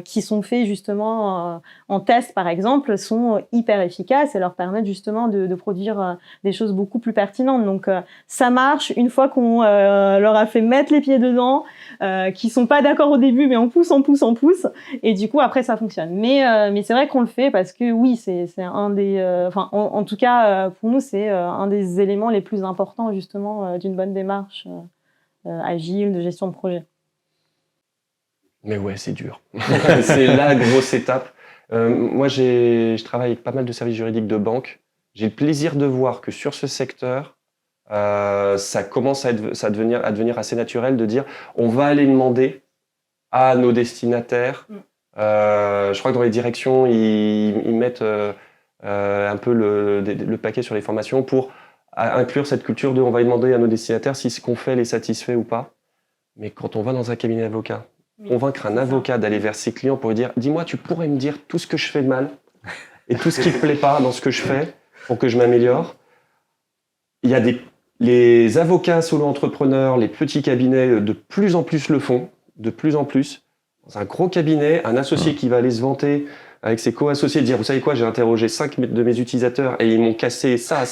qui sont faits justement en test par exemple sont hyper efficaces et leur permettent justement de produire des choses beaucoup plus pertinentes. Donc ça marche une fois qu'on leur a fait mettre les pieds dedans, qui sont pas d'accord au début mais on pousse et du coup après ça fonctionne. Mais c'est vrai qu'on le fait parce que oui c'est un des en tout cas pour nous c'est un des éléments les plus importants justement d'une bonne démarche agile de gestion de projet. Mais ouais, c'est dur. C'est la grosse étape. Moi, je travaille avec pas mal de services juridiques de banque. J'ai le plaisir de voir que sur ce secteur, ça commence à devenir assez naturel de dire on va aller demander à nos destinataires. Je crois que dans les directions, ils mettent un peu le paquet sur les formations pour inclure cette culture de on va demander à nos destinataires si ce qu'on fait les satisfait ou pas. Mais quand on va dans un cabinet d'avocat, convaincre un avocat d'aller vers ses clients pour lui dire dis-moi, tu pourrais me dire tout ce que je fais de mal et tout ce qui ne me plaît pas dans ce que je fais pour que je m'améliore. Il y a les avocats solo-entrepreneurs, les petits cabinets de plus en plus le font, de plus en plus. Dans un gros cabinet, un associé qui va aller se vanter avec ses co-associés, dire vous savez quoi, j'ai interrogé 5 de mes utilisateurs et ils m'ont cassé ça,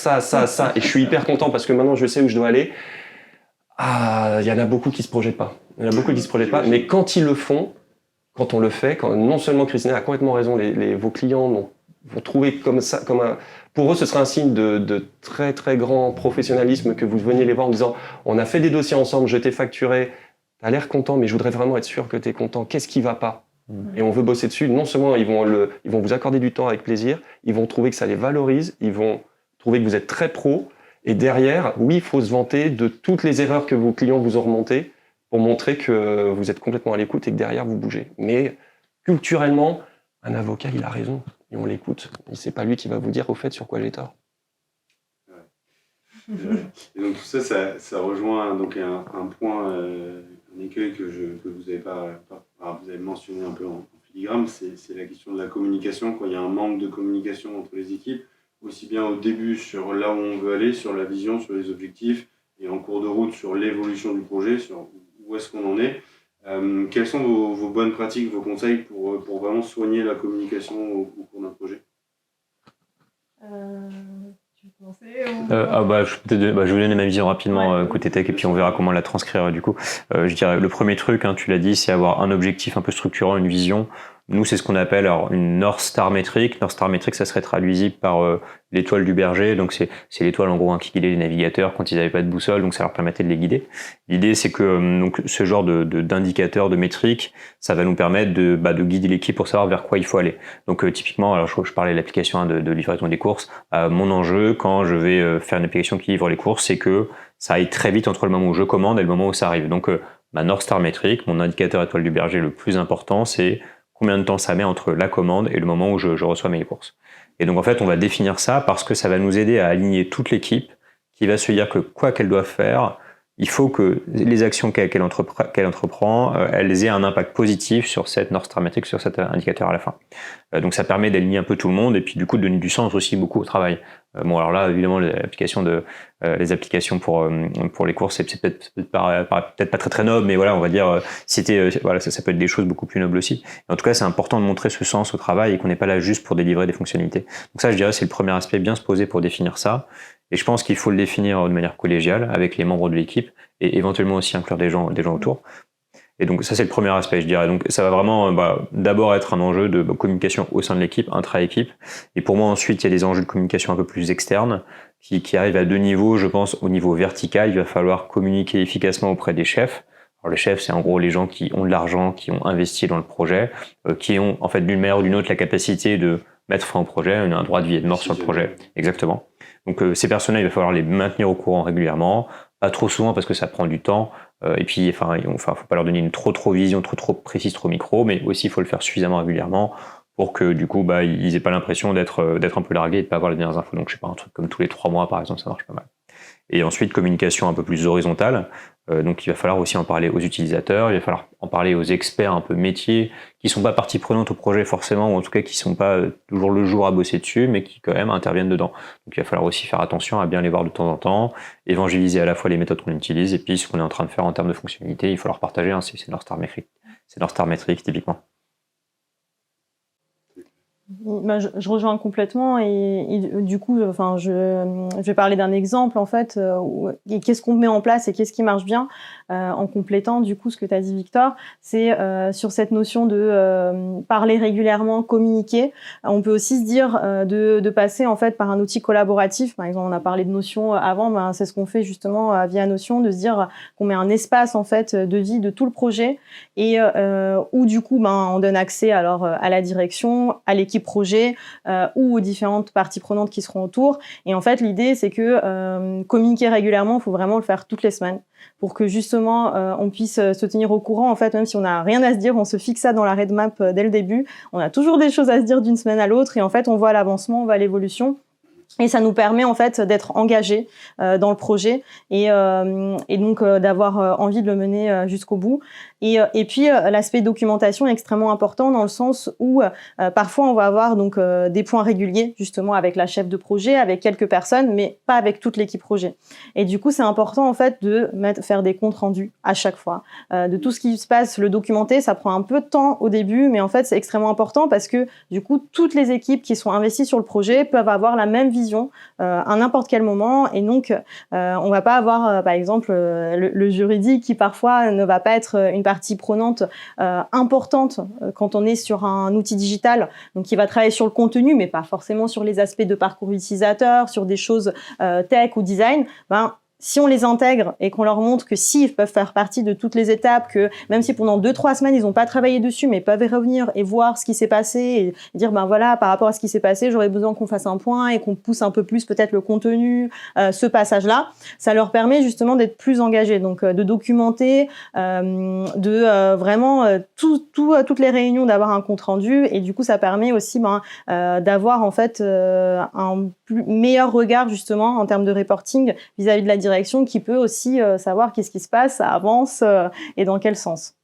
et je suis hyper content parce que maintenant je sais où je dois aller. Ah, il y en a beaucoup qui se projettent pas. Mais quand ils le font, quand on le fait, non seulement Christine a complètement raison, vos clients vont trouver comme ça, pour eux, ce sera un signe de très très grand professionnalisme que vous veniez les voir en disant on a fait des dossiers ensemble, je t'ai facturé, t'as l'air content, mais je voudrais vraiment être sûr que t'es content. Qu'est-ce qui va pas? Et on veut bosser dessus. Non seulement ils vont vous accorder du temps avec plaisir, ils vont trouver que ça les valorise, ils vont trouver que vous êtes très pro. Et derrière, oui, il faut se vanter de toutes les erreurs que vos clients vous ont remontées pour montrer que vous êtes complètement à l'écoute et que derrière, vous bougez. Mais culturellement, un avocat, il a raison. Et on l'écoute. Et c'est pas lui qui va vous dire au fait sur quoi j'ai tort. Ouais. Et donc tout ça, ça rejoint donc un point, un écueil que vous avez vous avez mentionné un peu en filigrane, c'est la question de la communication. Quand il y a un manque de communication entre les équipes, aussi bien au début sur là où on veut aller, sur la vision, sur les objectifs, et en cours de route sur l'évolution du projet, sur où est-ce qu'on en est. Quelles sont vos bonnes pratiques, vos conseils pour vraiment soigner la communication au cours d'un projet? Tu veux commencer je vais vous donner ma vision rapidement côté tech et puis on verra comment la transcrire du coup. Je dirais le premier truc, tu l'as dit, c'est avoir un objectif un peu structurant, une vision. Nous, c'est ce qu'on appelle alors une North Star métrique. North Star métrique, ça serait traduisible par l'étoile du berger. Donc c'est l'étoile en gros qui guidait les navigateurs quand ils n'avaient pas de boussole, donc ça leur permettait de les guider. L'idée, c'est que donc ce genre d'indicateurs, de métriques, ça va nous permettre de guider l'équipe pour savoir vers quoi il faut aller. Donc typiquement, alors je parlais de l'application de livraison des courses. Mon enjeu quand je vais faire une application qui livre les courses, c'est que ça aille très vite entre le moment où je commande et le moment où ça arrive. Donc ma North Star métrique, mon indicateur étoile du berger le plus important, c'est combien de temps ça met entre la commande et le moment où je reçois mes courses. Et donc en fait, on va définir ça parce que ça va nous aider à aligner toute l'équipe qui va se dire que quoi qu'elle doit faire, il faut que les actions qu'elle entreprend, elles aient un impact positif sur cette North Star métrique, sur cet indicateur à la fin. Donc ça permet d'aligner un peu tout le monde et puis du coup de donner du sens aussi beaucoup au travail. Bon alors là évidemment les applications pour les courses c'est peut-être pas très noble, mais voilà on va dire voilà ça peut être des choses beaucoup plus nobles aussi. Et en tout cas c'est important de montrer ce sens au travail et qu'on n'est pas là juste pour délivrer des fonctionnalités. Donc ça je dirais c'est le premier aspect, bien se poser pour définir ça. Et je pense qu'il faut le définir de manière collégiale avec les membres de l'équipe et éventuellement aussi inclure des gens autour. Et donc ça c'est le premier aspect je dirais. Donc ça va vraiment d'abord être un enjeu de communication au sein de l'équipe, intra-équipe. Et pour moi ensuite il y a des enjeux de communication un peu plus externes qui arrivent à deux niveaux. Je pense au niveau vertical, il va falloir communiquer efficacement auprès des chefs. Alors les chefs c'est en gros les gens qui ont de l'argent, qui ont investi dans le projet, qui ont en fait d'une manière ou d'une autre la capacité de mettre fin au projet, un droit de vie et de mort sur le projet. Exactement. Donc ces personnes-là il va falloir les maintenir au courant régulièrement, pas trop souvent parce que ça prend du temps. Et puis, faut pas leur donner une trop vision, trop précise, trop micro, mais aussi il faut le faire suffisamment régulièrement pour que du coup, ils aient pas l'impression d'être un peu largués et de pas avoir les dernières infos. Donc, je sais pas, un truc comme tous les 3 mois, par exemple, ça marche pas mal. Et ensuite, communication un peu plus horizontale. Donc, il va falloir aussi en parler aux utilisateurs, il va falloir en parler aux experts un peu métiers, qui sont pas partie prenante au projet forcément, ou en tout cas qui sont pas toujours le jour à bosser dessus, mais qui quand même interviennent dedans. Donc il va falloir aussi faire attention à bien les voir de temps en temps, évangéliser à la fois les méthodes qu'on utilise, et puis ce qu'on est en train de faire en termes de fonctionnalité, il faut leur partager, c'est North Star métrique. C'est North Star métrique typiquement. Je rejoins complètement et du coup, je vais parler d'un exemple en fait. Et qu'est-ce qu'on met en place et qu'est-ce qui marche bien en complétant du coup ce que tu as dit Victor, c'est sur cette notion de parler régulièrement, communiquer. On peut aussi se dire de passer en fait par un outil collaboratif. Par exemple, on a parlé de Notion avant, c'est ce qu'on fait justement via Notion, de se dire qu'on met un espace en fait de vie de tout le projet et où du coup on donne accès alors à la direction, à l'équipe projet ou aux différentes parties prenantes qui seront autour. Et en fait, l'idée, c'est que communiquer régulièrement, il faut vraiment le faire toutes les semaines pour que justement on puisse se tenir au courant. En fait, même si on n'a rien à se dire, on se fixe ça dans la roadmap dès le début. On a toujours des choses à se dire d'une semaine à l'autre et en fait, on voit l'avancement, on voit l'évolution. Et ça nous permet en fait d'être engagés dans le projet et donc d'avoir envie de le mener jusqu'au bout. Et puis l'aspect documentation est extrêmement important dans le sens où parfois on va avoir donc des points réguliers justement avec la chef de projet, avec quelques personnes, mais pas avec toute l'équipe projet. Et du coup c'est important en fait de faire des comptes rendus à chaque fois de tout ce qui se passe, le documenter. Ça prend un peu de temps au début, mais en fait c'est extrêmement important parce que du coup toutes les équipes qui sont investies sur le projet peuvent avoir la même vision à n'importe quel moment et donc on va pas avoir par exemple le juridique qui parfois ne va pas être une partie prenante importante quand on est sur un outil digital, donc il va travailler sur le contenu mais pas forcément sur les aspects de parcours utilisateur, sur des choses tech ou design. Si on les intègre et qu'on leur montre que ils peuvent faire partie de toutes les étapes, que même si pendant 2-3 semaines ils n'ont pas travaillé dessus, mais ils peuvent revenir et voir ce qui s'est passé et dire voilà, par rapport à ce qui s'est passé, j'aurais besoin qu'on fasse un point et qu'on pousse un peu plus peut-être le contenu, ce passage-là, ça leur permet justement d'être plus engagés, donc de documenter, vraiment toutes les réunions, d'avoir un compte rendu et du coup ça permet aussi d'avoir en fait un meilleur regard justement en termes de reporting vis-à-vis de la direction qui peut aussi savoir qu'est-ce qui se passe, ça avance et dans quel sens.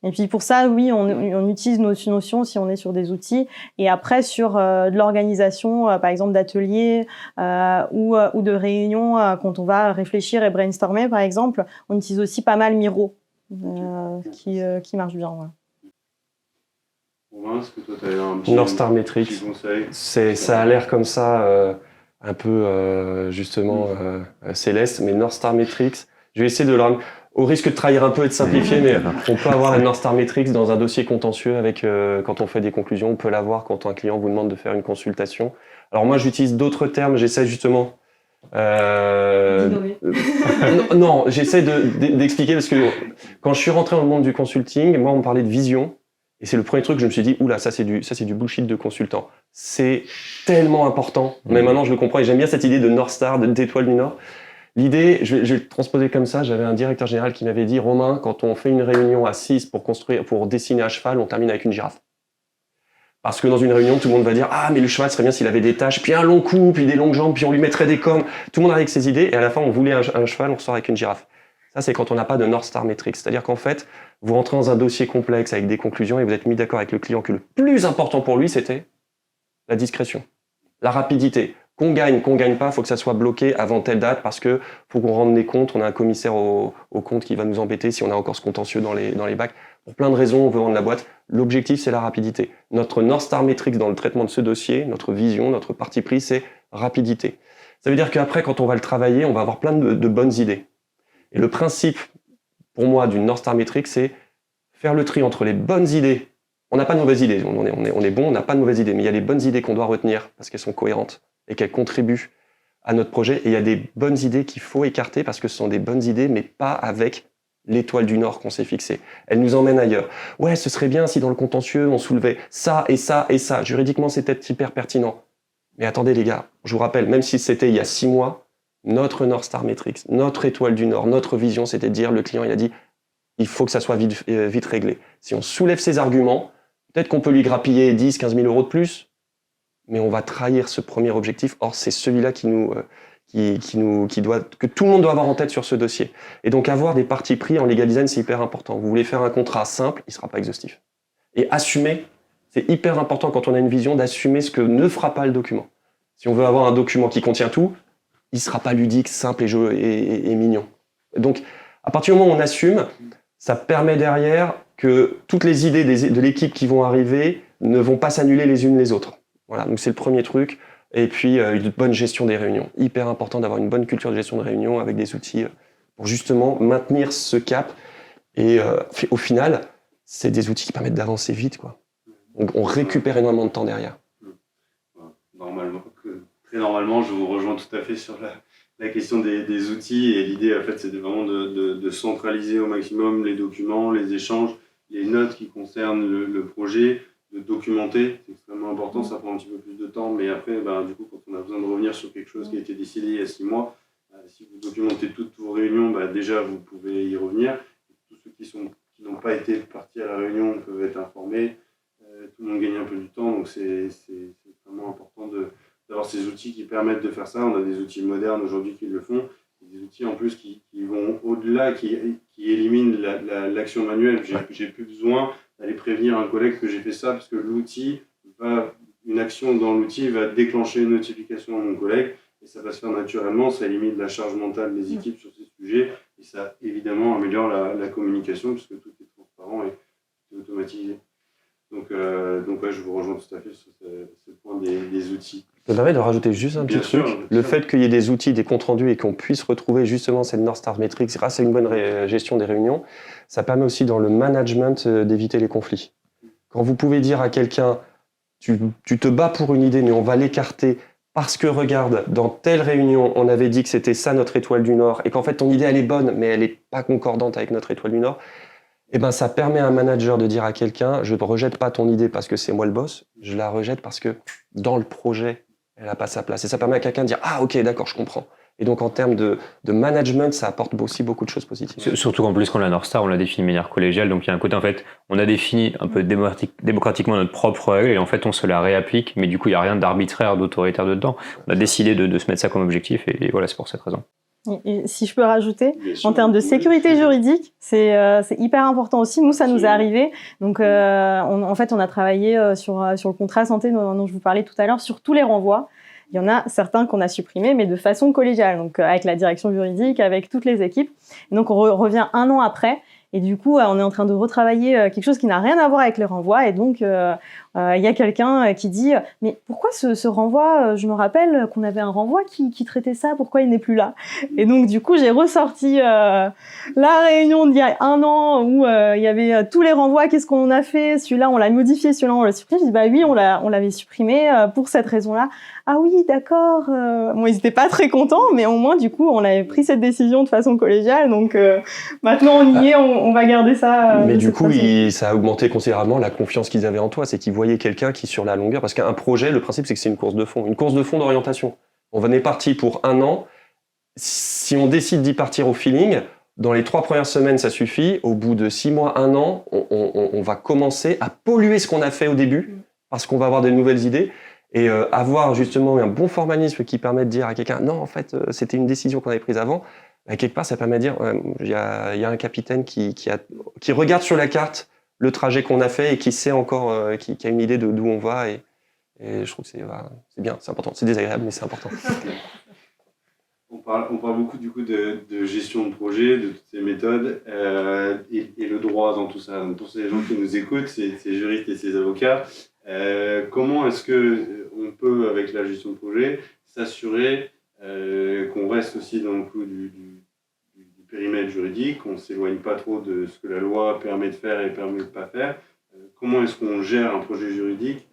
Et puis pour ça, oui, on utilise nos notions si on est sur des outils. Et après, sur de l'organisation, par exemple d'ateliers ou de réunions, quand on va réfléchir et brainstormer, par exemple, on utilise aussi pas mal Miro, qui marche bien. Ouais. Romain, est-ce que toi, tu as un petit North Star Metrics, petit conseil? ça a l'air comme ça, un peu justement céleste, mais North Star Metrics, je vais essayer de leur... Au risque de trahir un peu et de simplifier, mais on peut avoir la North Star Metrics dans un dossier contentieux avec quand on fait des conclusions, on peut l'avoir quand un client vous demande de faire une consultation. Alors moi, j'utilise d'autres termes, j'essaie justement... non, j'essaie d'expliquer parce que quand je suis rentré dans le monde du consulting, moi, on me parlait de vision. Et c'est le premier truc que je me suis dit, oula, ça c'est du bullshit de consultant. C'est tellement important. Mais maintenant, je le comprends et j'aime bien cette idée de North Star, d'étoile du Nord. L'idée, je vais le transposer comme ça. J'avais un directeur général qui m'avait dit, Romain, quand on fait une réunion à 6 pour dessiner à cheval, on termine avec une girafe. Parce que dans une réunion, tout le monde va dire, ah, mais le cheval serait bien s'il avait des taches, puis un long cou, puis des longues jambes, puis on lui mettrait des cornes. Tout le monde arrive avec ses idées et à la fin, on voulait un cheval, on ressort avec une girafe. Ça, c'est quand on n'a pas de North Star Metrics. C'est-à-dire qu'en fait, vous rentrez dans un dossier complexe avec des conclusions et vous êtes mis d'accord avec le client que le plus important pour lui, c'était la discrétion, la rapidité. Qu'on gagne pas, il faut que ça soit bloqué avant telle date parce que faut qu'on rende les comptes. On a un commissaire au compte qui va nous embêter si on a encore ce contentieux dans les bacs. Pour plein de raisons, on veut vendre la boîte. L'objectif, c'est la rapidité. Notre North Star Metrics dans le traitement de ce dossier, notre vision, notre parti pris, c'est rapidité. Ça veut dire qu'après, quand on va le travailler, on va avoir plein de bonnes idées. Et le principe, pour moi, d'une North Star Metrics, c'est faire le tri entre les bonnes idées. On n'a pas de mauvaises idées, on est bon, on n'a pas de mauvaises idées, mais il y a les bonnes idées qu'on doit retenir parce qu'elles sont cohérentes et qu'elles contribuent à notre projet. Et il y a des bonnes idées qu'il faut écarter parce que ce sont des bonnes idées, mais pas avec l'étoile du Nord qu'on s'est fixée. Elles nous emmènent ailleurs. Ouais, ce serait bien si dans le contentieux, on soulevait ça et ça et ça. Juridiquement, c'est peut-être hyper pertinent. Mais attendez les gars, je vous rappelle, même si c'était il y a 6 mois, notre North Star Metrics, notre étoile du Nord, notre vision, c'était de dire, le client, il a dit, il faut que ça soit vite réglé. Si on soulève ces arguments, peut-être qu'on peut lui grappiller 10, 15 000 euros de plus, mais on va trahir ce premier objectif. Or, c'est celui-là que tout le monde doit avoir en tête sur ce dossier. Et donc, avoir des partis pris en legal design, c'est hyper important. Vous voulez faire un contrat simple, il ne sera pas exhaustif. Et assumer, c'est hyper important quand on a une vision, d'assumer ce que ne fera pas le document. Si on veut avoir un document qui contient tout, il ne sera pas ludique, simple et mignon. Donc, à partir du moment où on assume, ça permet derrière que toutes les idées de l'équipe qui vont arriver ne vont pas s'annuler les unes les autres. Voilà, donc c'est le premier truc. Et puis, une bonne gestion des réunions. Hyper important d'avoir une bonne culture de gestion de réunion avec des outils pour justement maintenir ce cap. Et au final, c'est des outils qui permettent d'avancer vite, quoi. Donc, on récupère énormément de temps derrière. Très normalement, je vous rejoins tout à fait sur la question des outils. Et l'idée, en fait, c'était vraiment de centraliser au maximum les documents, les échanges, les notes qui concernent le projet, de documenter. C'est extrêmement important, ça prend un petit peu plus de temps. Mais après, du coup, quand on a besoin de revenir sur quelque chose qui a été décidé il y a 6 mole si vous documentez toutes vos réunions, déjà, vous pouvez y revenir. Tous ceux qui n'ont pas été partis à la réunion peuvent être informés. Tout le monde gagne un peu du temps, donc c'est vraiment important d'avoir ces outils qui permettent de faire ça. On a des outils modernes aujourd'hui qui le font, des outils en plus qui vont au-delà, qui éliminent l'action manuelle. J'ai plus besoin d'aller prévenir un collègue que j'ai fait ça, parce que une action dans l'outil va déclencher une notification à mon collègue, et ça va se faire naturellement. Ça élimine la charge mentale des équipes sur ces sujets, et ça évidemment améliore la communication, puisque tout est transparent et automatisé. Donc ouais, je vous rejoins tout à fait sur ce point des outils. Je me permets de rajouter juste un petit truc. Le fait qu'il y ait des outils, des comptes rendus et qu'on puisse retrouver justement cette North Star Metrics grâce à une bonne gestion des réunions, ça permet aussi dans le management d'éviter les conflits. Quand vous pouvez dire à quelqu'un, tu te bats pour une idée mais on va l'écarter parce que regarde, dans telle réunion, on avait dit que c'était ça notre étoile du Nord et qu'en fait ton idée elle est bonne mais elle n'est pas concordante avec notre étoile du Nord, ça permet à un manager de dire à quelqu'un, je ne rejette pas ton idée parce que c'est moi le boss, je la rejette parce que dans le projet, elle n'a pas sa place. Et ça permet à quelqu'un de dire, ah ok, d'accord, je comprends. Et donc en termes de management, ça apporte aussi beaucoup de choses positives. Surtout qu'en plus, quand la North Star, on l'a défini de manière collégiale, donc il y a un côté, en fait, on a défini un peu démocratiquement notre propre règle, et en fait, on se la réapplique, mais du coup, il n'y a rien d'arbitraire, d'autoritaire dedans. On a décidé de se mettre ça comme objectif, et voilà, c'est pour cette raison. Et si je peux rajouter, Bien sûr, en termes de oui. sécurité juridique, c'est hyper important aussi. Nous, ça nous est arrivé. Donc, en fait, on a travaillé sur le contrat santé dont je vous parlais tout à l'heure, sur tous les renvois. Il y en a certains qu'on a supprimés, mais de façon collégiale, donc avec la direction juridique, avec toutes les équipes. Et donc, on revient 1 an après. Et du coup, on est en train de retravailler quelque chose qui n'a rien à voir avec les renvois. Et donc, il y a quelqu'un qui dit « Mais pourquoi ce renvoi Je me rappelle qu'on avait un renvoi qui traitait ça. Pourquoi il n'est plus là ?» Et donc, du coup, j'ai ressorti la réunion d'il y a 1 an où il y avait tous les renvois. Qu'est-ce qu'on a fait? Celui-là, on l'a modifié. Celui-là, on l'a supprimé. Je dis « Bah oui, on l'avait supprimé pour cette raison-là. » Ah oui, d'accord. Bon, ils n'étaient pas très contents, mais au moins, du coup, on avait pris cette décision de façon collégiale. Donc, maintenant, on y est, on va garder ça. Mais du coup, ça a augmenté considérablement la confiance qu'ils avaient en toi. C'est qu'ils voyaient quelqu'un qui, sur la longueur, parce qu'un projet, le principe, c'est que c'est une course de fond. Une course de fond d'orientation. On est parti pour 1 an. Si on décide d'y partir au feeling, dans les 3 premières semaines, ça suffit. Au bout de 6 mois, 1 an, on va commencer à polluer ce qu'on a fait au début, parce qu'on va avoir de nouvelles idées. Et avoir justement un bon formalisme qui permet de dire à quelqu'un « Non, en fait, c'était une décision qu'on avait prise avant », quelque part, ça permet de dire il y a un capitaine qui regarde sur la carte le trajet qu'on a fait et qui sait encore, qui a une idée de d'où on va. Et je trouve que c'est bien, c'est important. C'est désagréable, mais c'est important. On parle beaucoup du coup de gestion de projet, de toutes ces méthodes et le droit dans tout ça. Donc, pour ces gens qui nous écoutent, ces juristes et ces avocats, comment est-ce qu'on peut, avec la gestion de projet, s'assurer qu'on reste aussi dans le clou du périmètre juridique, qu'on ne s'éloigne pas trop de ce que la loi permet de faire et permet de ne pas faire? Comment est-ce qu'on gère un projet juridique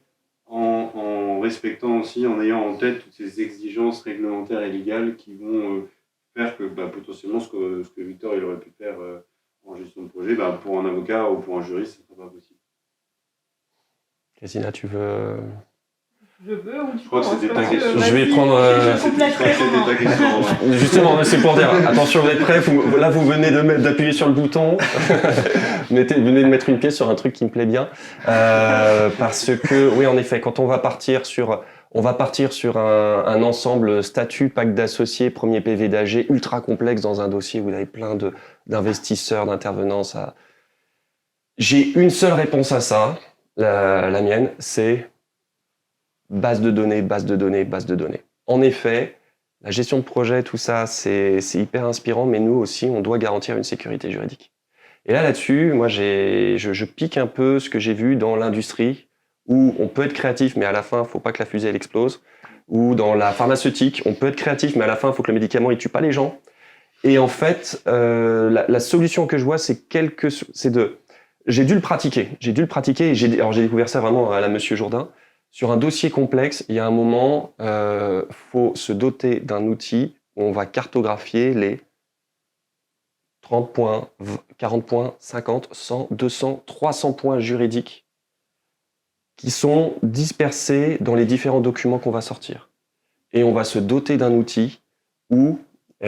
en respectant aussi, en ayant en tête toutes ces exigences réglementaires et légales qui vont faire que potentiellement ce que Victor il aurait pu faire en gestion de projet, pour un avocat ou pour un juriste, ce ne sera pas possible. Cassina, tu veux... Je veux ou tu Je crois que c'était ta question. Je vais prendre... Je crois que c'était ta question. Justement, c'est pour dire, attention, vous êtes prêts, là vous venez d'appuyer sur le bouton, venez de mettre une pièce sur un truc qui me plaît bien, parce que, oui, en effet, quand on va partir sur un ensemble statut, pacte d'associés, premier PV d'AG, ultra complexe dans un dossier où vous avez plein d'investisseurs, d'intervenants, j'ai une seule réponse à ça, la mienne, c'est base de données, base de données, base de données. En effet, la gestion de projet, tout ça, c'est hyper inspirant, mais nous aussi, on doit garantir une sécurité juridique. Et là-dessus, moi, je pique un peu ce que j'ai vu dans l'industrie, où on peut être créatif, mais à la fin, il ne faut pas que la fusée elle explose. Ou dans la pharmaceutique, on peut être créatif, mais à la fin, il faut que le médicament ne tue pas les gens. Et en fait, la solution que je vois, j'ai dû le pratiquer. Et j'ai découvert ça vraiment à la Monsieur Jourdain. Sur un dossier complexe, il y a un moment, faut se doter d'un outil où on va cartographier les 30 points, 40 points, 50, 100, 200, 300 points juridiques qui sont dispersés dans les différents documents qu'on va sortir. Et on va se doter d'un outil où, et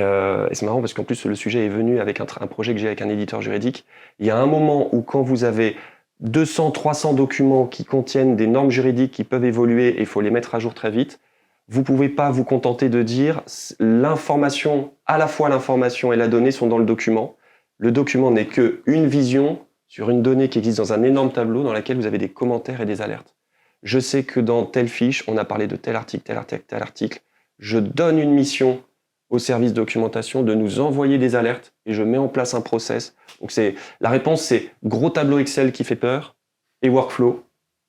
c'est marrant parce qu'en plus le sujet est venu avec un projet que j'ai avec un éditeur juridique, il y a un moment où quand vous avez 200, 300 documents qui contiennent des normes juridiques qui peuvent évoluer et il faut les mettre à jour très vite, vous ne pouvez pas vous contenter de dire l'information, à la fois l'information et la donnée sont dans le document. Le document n'est qu'une vision sur une donnée qui existe dans un énorme tableau dans lequel vous avez des commentaires et des alertes. Je sais que dans telle fiche, on a parlé de tel article, tel article, tel article. Je donne une mission au service documentation de nous envoyer des alertes et je mets en place un process. Donc la réponse, c'est gros tableau Excel qui fait peur et workflow.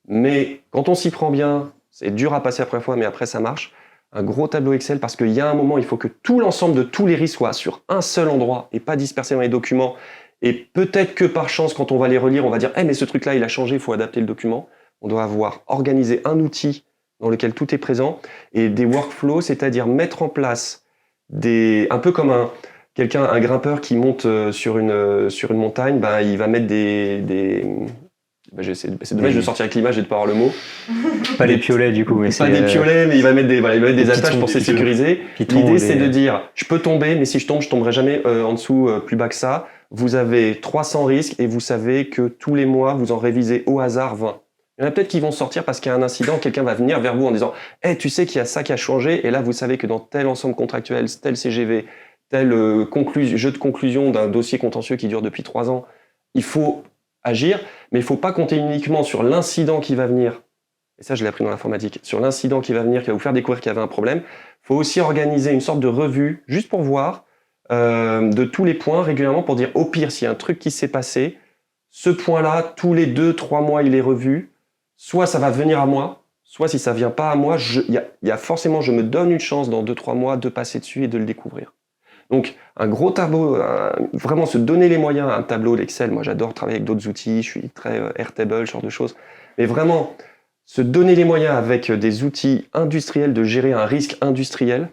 Mais quand on s'y prend bien, c'est dur à passer la première fois, mais après ça marche. Un gros tableau Excel parce qu'il y a un moment, il faut que tout l'ensemble de tous les risques soit sur un seul endroit et pas dispersé dans les documents. Et peut-être que par chance, quand on va les relire, on va dire « mais ce truc-là, il a changé, il faut adapter le document ». On doit avoir organisé un outil dans lequel tout est présent et des workflows, c'est-à-dire mettre en place un peu comme un grimpeur qui monte sur une montagne, il va mettre c'est dommage de sortir avec l'image et de pas avoir le mot. Pas des piolets du coup, mais pas des piolets, mais il va mettre des attaches pour se sécuriser. L'idée c'est de dire, je peux tomber, mais si je tomberai jamais en dessous plus bas que ça. Vous avez 300 risques et vous savez que tous les mois, vous en révisez au hasard 20. Il y en a peut-être qui vont sortir parce qu'il y a un incident, quelqu'un va venir vers vous en disant « tu sais qu'il y a ça qui a changé » et là, vous savez que dans tel ensemble contractuel, tel CGV, tel jeu de conclusion d'un dossier contentieux qui dure depuis 3 ans, il faut agir, mais il ne faut pas compter uniquement sur l'incident qui va venir. Et ça, je l'ai appris dans l'informatique. Sur l'incident qui va venir, qui va vous faire découvrir qu'il y avait un problème, il faut aussi organiser une sorte de revue, juste pour voir de tous les points régulièrement, pour dire au pire, s'il y a un truc qui s'est passé, ce point-là, tous les 2-3 mois, il est revu. Soit ça va venir à moi, soit si ça vient pas à moi, il y a forcément, je me donne une chance dans 2-3 mois de passer dessus et de le découvrir. Donc, un gros tableau, vraiment se donner les moyens, un tableau, l'Excel, moi j'adore travailler avec d'autres outils, je suis très Airtable, ce genre de choses. Mais vraiment, se donner les moyens avec des outils industriels de gérer un risque industriel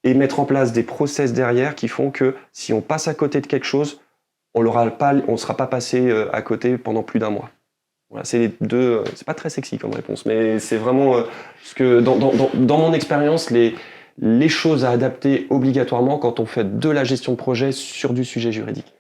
et mettre en place des process derrière qui font que si on passe à côté de quelque chose, on ne sera pas passé à côté pendant plus d'un mois. Voilà, c'est les deux. C'est pas très sexy comme réponse, mais c'est vraiment ce que dans mon expérience, les choses à adapter obligatoirement quand on fait de la gestion de projet sur du sujet juridique.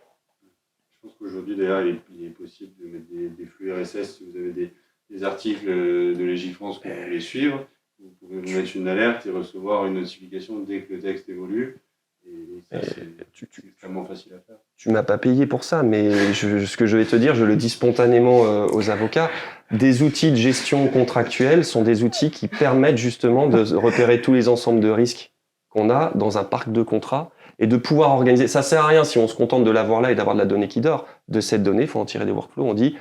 Je pense qu'aujourd'hui, d'ailleurs, il est possible de mettre des flux RSS si vous avez des articles de Légifrance que vous voulez suivre. Vous pouvez vous mettre une alerte et recevoir une notification dès que le texte évolue. Et ça, c'est extrêmement facile à faire. Tu m'as pas payé pour ça, mais ce que je vais te dire, je le dis spontanément aux avocats. Des outils de gestion contractuelle sont des outils qui permettent justement de repérer tous les ensembles de risques qu'on a dans un parc de contrats et de pouvoir organiser. Ça sert à rien si on se contente de l'avoir là et d'avoir de la donnée qui dort. De cette donnée, il faut en tirer des workflows. On dit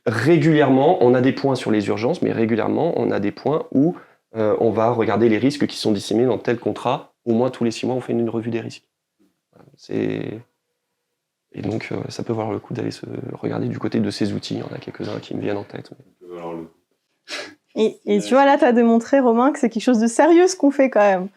régulièrement, on a des points sur les urgences, mais régulièrement, on a des points où on va regarder les risques qui sont disséminés dans tel contrat. Au moins tous les 6 mois, on fait une revue des risques. Et donc, ça peut valoir le coup d'aller se regarder du côté de ces outils. Il y en a quelques-uns qui me viennent en tête. Ça peut valoir le coup. Et tu vois, là, tu as démontré, Romain, que c'est quelque chose de sérieux ce qu'on fait quand même.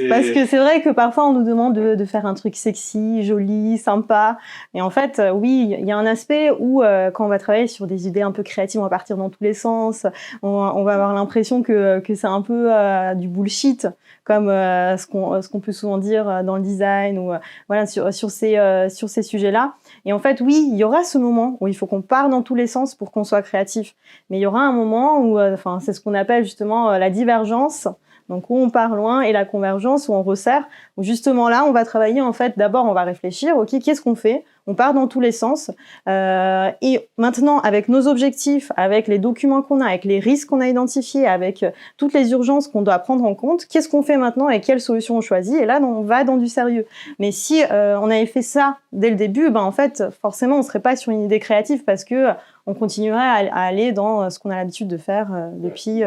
Parce que c'est vrai que parfois, on nous demande de faire un truc sexy, joli, sympa. Et en fait, oui, il y a un aspect où, quand on va travailler sur des idées un peu créatives, on va partir dans tous les sens. On va avoir l'impression que c'est un peu du bullshit, comme ce qu'on peut souvent dire dans le design ou voilà sur ces sujets-là. Et en fait, oui, il y aura ce moment où il faut qu'on parte dans tous les sens pour qu'on soit créatif. Mais il y aura un moment où, c'est ce qu'on appelle justement la divergence, donc où on part loin, et la convergence où on resserre, où justement là, on va travailler en fait. D'abord, on va réfléchir, ok, qu'est-ce qu'on fait ? On part dans tous les sens. Et maintenant, avec nos objectifs, avec les documents qu'on a, avec les risques qu'on a identifiés, avec toutes les urgences qu'on doit prendre en compte, qu'est-ce qu'on fait maintenant et quelle solution on choisit ? Et là, on va dans du sérieux. Mais si on avait fait ça dès le début, en fait, forcément, on serait pas sur une idée créative parce que on continuerait à aller dans ce qu'on a l'habitude de faire depuis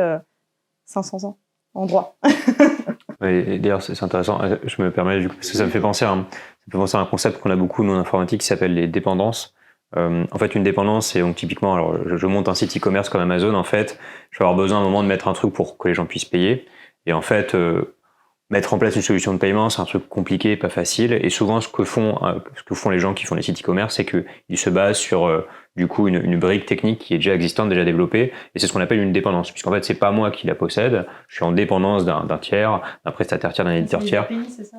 500 ans en droit. Et d'ailleurs, c'est intéressant. Je me permets, du coup, parce que ça me fait penser à un concept qu'on a beaucoup nous en informatique qui s'appelle les dépendances. En fait, une dépendance, c'est donc typiquement, alors je monte un site e-commerce comme Amazon, en fait, je vais avoir besoin à un moment de mettre un truc pour que les gens puissent payer. Et en fait, mettre en place une solution de paiement, c'est un truc compliqué, pas facile. Et souvent, ce que font les gens qui font les sites e-commerce, c'est qu'ils se basent sur du coup une brique technique qui est déjà existante, déjà développée. Et c'est ce qu'on appelle une dépendance, puisqu'en fait, c'est pas moi qui la possède. Je suis en dépendance d'un tiers, d'un prestataire tiers, d'un éditeur tiers. API, c'est ça,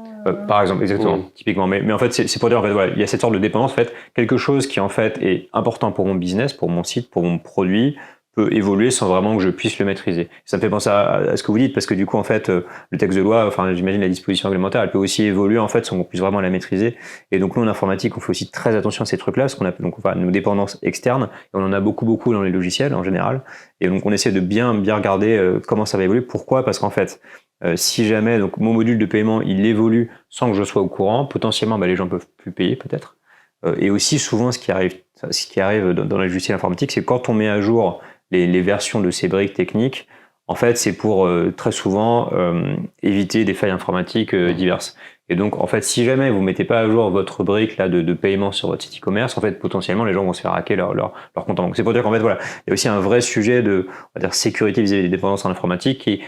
par exemple, exactement, typiquement. Mais en fait, c'est pour dire, en fait, voilà, il y a cette sorte de dépendance. En fait, quelque chose qui en fait est important pour mon business, pour mon site, pour mon produit, peut évoluer sans vraiment que je puisse le maîtriser. Ça me fait penser à ce que vous dites, parce que du coup, en fait, le texte de loi, enfin, j'imagine la disposition réglementaire, elle peut aussi évoluer, en fait, sans qu'on puisse vraiment la maîtriser. Et donc, nous, en informatique, on fait aussi très attention à ces trucs-là, ce qu'on appelle, donc, enfin, nos dépendances externes. Et on en a beaucoup dans les logiciels, en général. Et donc, on essaie de bien regarder comment ça va évoluer. Pourquoi? Parce qu'en fait, si jamais, donc, mon module de paiement, il évolue sans que je sois au courant, potentiellement, les gens peuvent plus payer, peut-être. Et aussi, souvent, ce qui arrive dans les logiciels informatiques, c'est quand on met à jour les versions de ces briques techniques, en fait, c'est pour très souvent éviter des failles informatiques diverses. Et donc, en fait, si jamais vous mettez pas à jour votre brique là de paiement sur votre site e-commerce, en fait, potentiellement, les gens vont se faire hacker leur compte en banque. C'est pour dire qu'en fait, voilà, il y a aussi un vrai sujet de, on va dire, sécurité vis-à-vis des dépendances en informatique qui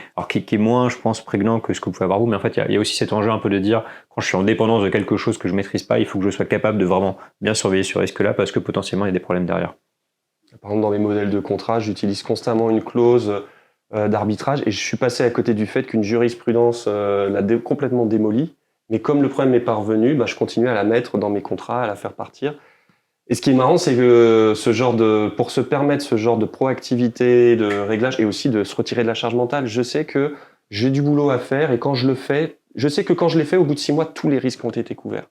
est moins, je pense, prégnant que ce que vous pouvez avoir vous. Mais en fait, il y a aussi cet enjeu un peu de dire, quand je suis en dépendance de quelque chose que je maîtrise pas, il faut que je sois capable de vraiment bien surveiller ce risque-là parce que potentiellement, il y a des problèmes derrière. Par exemple, dans mes modèles de contrat, j'utilise constamment une clause d'arbitrage et je suis passé à côté du fait qu'une jurisprudence l'a complètement démolie. Mais comme le problème n'est pas revenu, je continue à la mettre dans mes contrats, à la faire partir. Et ce qui est marrant, c'est que pour se permettre ce genre de proactivité, de réglage et aussi de se retirer de la charge mentale, je sais que j'ai du boulot à faire et quand je le fais, je sais que quand je l'ai fait, au bout de 6 mois, tous les risques ont été couverts.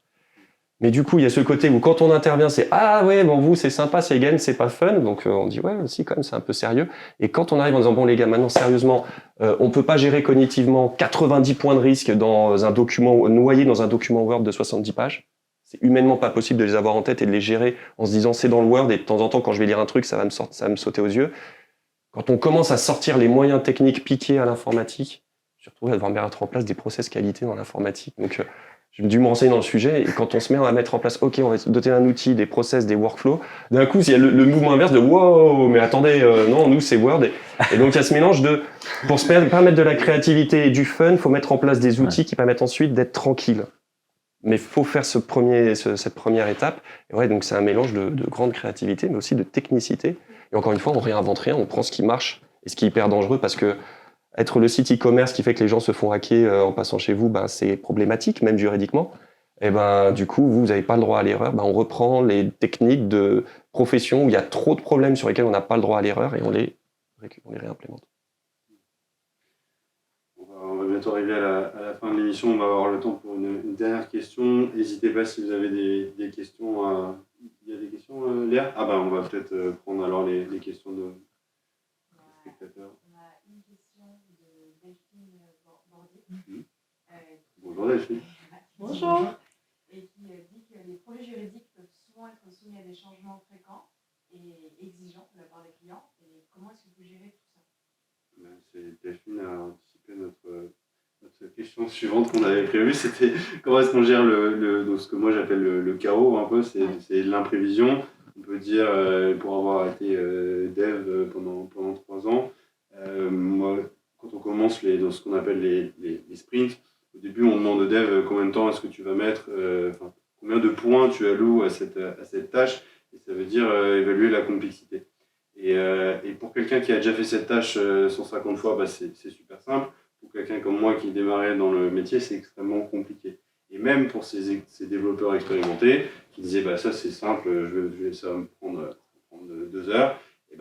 Mais du coup, il y a ce côté où quand on intervient, c'est ah ouais, bon vous c'est sympa, c'est again, c'est pas fun, donc on dit ouais, si quand même c'est un peu sérieux. Et quand on arrive en disant bon les gars, maintenant sérieusement, on peut pas gérer cognitivement 90 points de risque dans un document noyé dans un document Word de 70 pages. C'est humainement pas possible de les avoir en tête et de les gérer en se disant c'est dans le Word et de temps en temps quand je vais lire un truc, ça va me sauter aux yeux. Quand on commence à sortir les moyens techniques piqués à l'informatique, surtout à devoir mettre en place des process qualité dans l'informatique. Donc j'ai dû me renseigner dans le sujet, et quand on se met à mettre en place, ok, on va se doter d'un outil, des process, des workflows, d'un coup, il y a le mouvement inverse de wow, mais attendez, non, nous c'est Word. Et donc il y a ce mélange de, pour se permettre de la créativité et du fun, il faut mettre en place des outils qui permettent ensuite d'être tranquille. Mais il faut faire cette première étape. Et ouais, donc c'est un mélange de grande créativité, mais aussi de technicité. Et encore une fois, on réinvente rien, on prend ce qui marche et ce qui est hyper dangereux parce que être le site e-commerce qui fait que les gens se font hacker en passant chez vous, c'est problématique, même juridiquement. Et du coup, vous n'avez pas le droit à l'erreur. On reprend les techniques de profession où il y a trop de problèmes sur lesquels on n'a pas le droit à l'erreur et on les réimplémente. On va bientôt arriver à la fin de l'émission. On va avoir le temps pour une dernière question. N'hésitez pas si vous avez des questions. Il y a des questions, Léa ? On va peut-être prendre alors les questions de spectateurs. Bonjour Delphine. Bonjour. Et qui dit que les projets juridiques peuvent souvent être soumis à des changements fréquents et exigeants de la part des clients. Et comment est-ce que vous gérez tout ça ? Delphine a anticipé notre question suivante qu'on avait prévue. C'était comment est-ce qu'on gère ce que moi j'appelle le chaos un peu, c'est l'imprévision. On peut dire, pour avoir été dev pendant 3 ans, moi, quand on commence dans ce qu'on appelle les sprints, au début, on demande au dev combien de temps est-ce que tu vas mettre, combien de points tu alloues à cette tâche, et ça veut dire évaluer la complexité. Et pour quelqu'un qui a déjà fait cette tâche 150 fois, c'est super simple. Pour quelqu'un comme moi qui démarrait dans le métier, c'est extrêmement compliqué. Et même pour ces développeurs expérimentés qui disaient ça c'est simple, ça va me prendre 2 heures. Et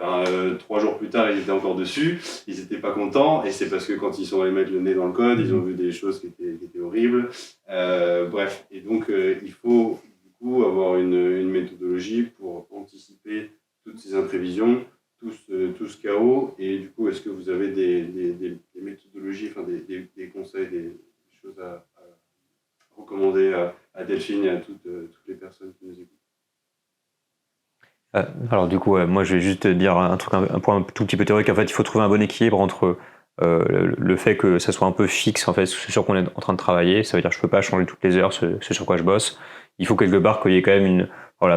3 jours plus tard, ils étaient encore dessus, ils n'étaient pas contents, et c'est parce que quand ils sont allés mettre le nez dans le code, ils ont vu des choses qui étaient horribles. Bref, et donc il faut du coup avoir une méthodologie pour anticiper toutes ces imprévisions, tout ce chaos. Et du coup, est-ce que vous avez des méthodologies, des conseils, des choses à recommander à Delphine et à toutes les personnes qui nous écoutent? Alors du coup, moi je vais juste dire un point un tout petit peu théorique. En fait, il faut trouver un bon équilibre entre le fait que ça soit un peu fixe, en fait, ce sur quoi on est en train de travailler. Ça veut dire que je peux pas changer toutes les heures ce sur quoi je bosse. Il faut quelque part qu'il y ait quand même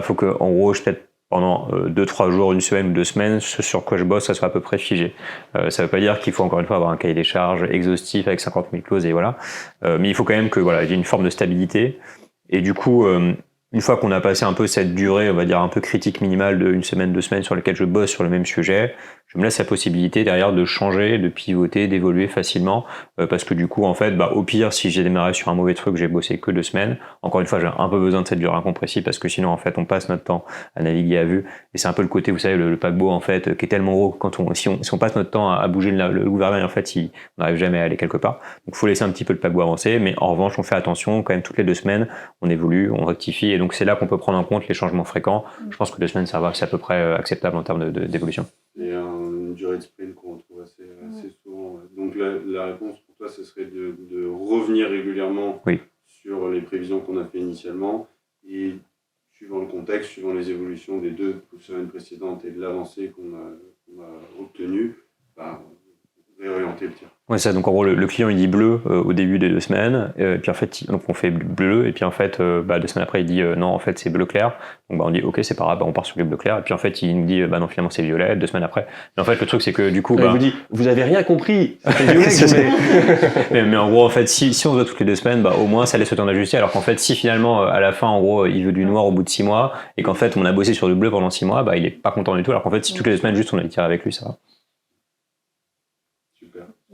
faut que, en gros, peut-être pendant 2-3 jours, 1 semaine ou 2 semaines, ce sur quoi je bosse, ça soit à peu près figé. Ça veut pas dire qu'il faut encore une fois avoir un cahier des charges exhaustif avec 50 000 clauses et voilà. Mais il faut quand même que il y ait une forme de stabilité. Et du coup, une fois qu'on a passé un peu cette durée, on va dire un peu critique minimale de 1 semaine, 2 semaines sur lesquelles je bosse sur le même sujet, je me laisse la possibilité derrière de changer, de pivoter, d'évoluer facilement, parce que du coup, en fait, au pire, si j'ai démarré sur un mauvais truc, j'ai bossé que 2 semaines. Encore une fois, j'ai un peu besoin de cette durée incompressible, parce que sinon, en fait, on passe notre temps à naviguer à vue. Et c'est un peu le côté, vous savez, le paquebot, en fait, qui est tellement gros que si on passe notre temps à bouger le gouvernail, en fait, on n'arrive jamais à aller quelque part. Donc, il faut laisser un petit peu le paquebot avancer, mais en revanche, on fait attention, quand même, toutes les 2 semaines, on évolue, on rectifie, et donc c'est là qu'on peut prendre en compte les changements fréquents. Je pense que 2 semaines, ça va, c'est à peu près acceptable en termes d'évolution. Et une durée de sprint qu'on retrouve assez souvent. Donc la réponse pour toi, ce serait de revenir régulièrement sur les prévisions qu'on a fait initialement, et suivant le contexte, suivant les évolutions des 2 semaines précédentes et de l'avancée qu'on a obtenue, réorienter le tir. Ouais, ça. Donc en gros, le client il dit bleu au début des 2 semaines, puis en fait, donc on fait bleu, et puis en fait, 2 semaines après, il dit non, en fait, c'est bleu clair. Donc on dit ok, c'est pas grave, on part sur le bleu clair, et puis en fait, il nous dit non, finalement, c'est violet 2 semaines après. Mais en fait, le truc, c'est que du coup, il vous dit, vous avez rien compris, c'était violet. mais en gros, en fait, si on se voit toutes les 2 semaines, au moins, ça laisse le temps d'ajuster. Alors qu'en fait, si finalement, à la fin, en gros, il veut du noir au bout de 6 mois, et qu'en fait, on a bossé sur du bleu pendant 6 mois, il est pas content du tout. Alors qu'en fait, si toutes les 2 semaines, juste, on a tiré avec lui, ça va.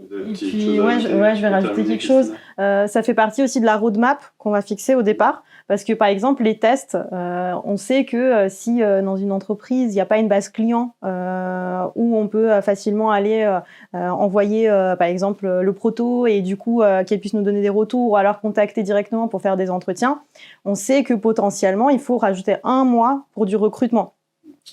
Et puis, je vais rajouter quelque chose. Ça fait partie aussi de la roadmap qu'on va fixer au départ. Parce que par exemple, les tests, on sait que si dans une entreprise, il n'y a pas une base client où on peut facilement aller envoyer par exemple le proto et du coup qu'elle puisse nous donner des retours ou alors contacter directement pour faire des entretiens, on sait que potentiellement, il faut rajouter 1 mois pour du recrutement.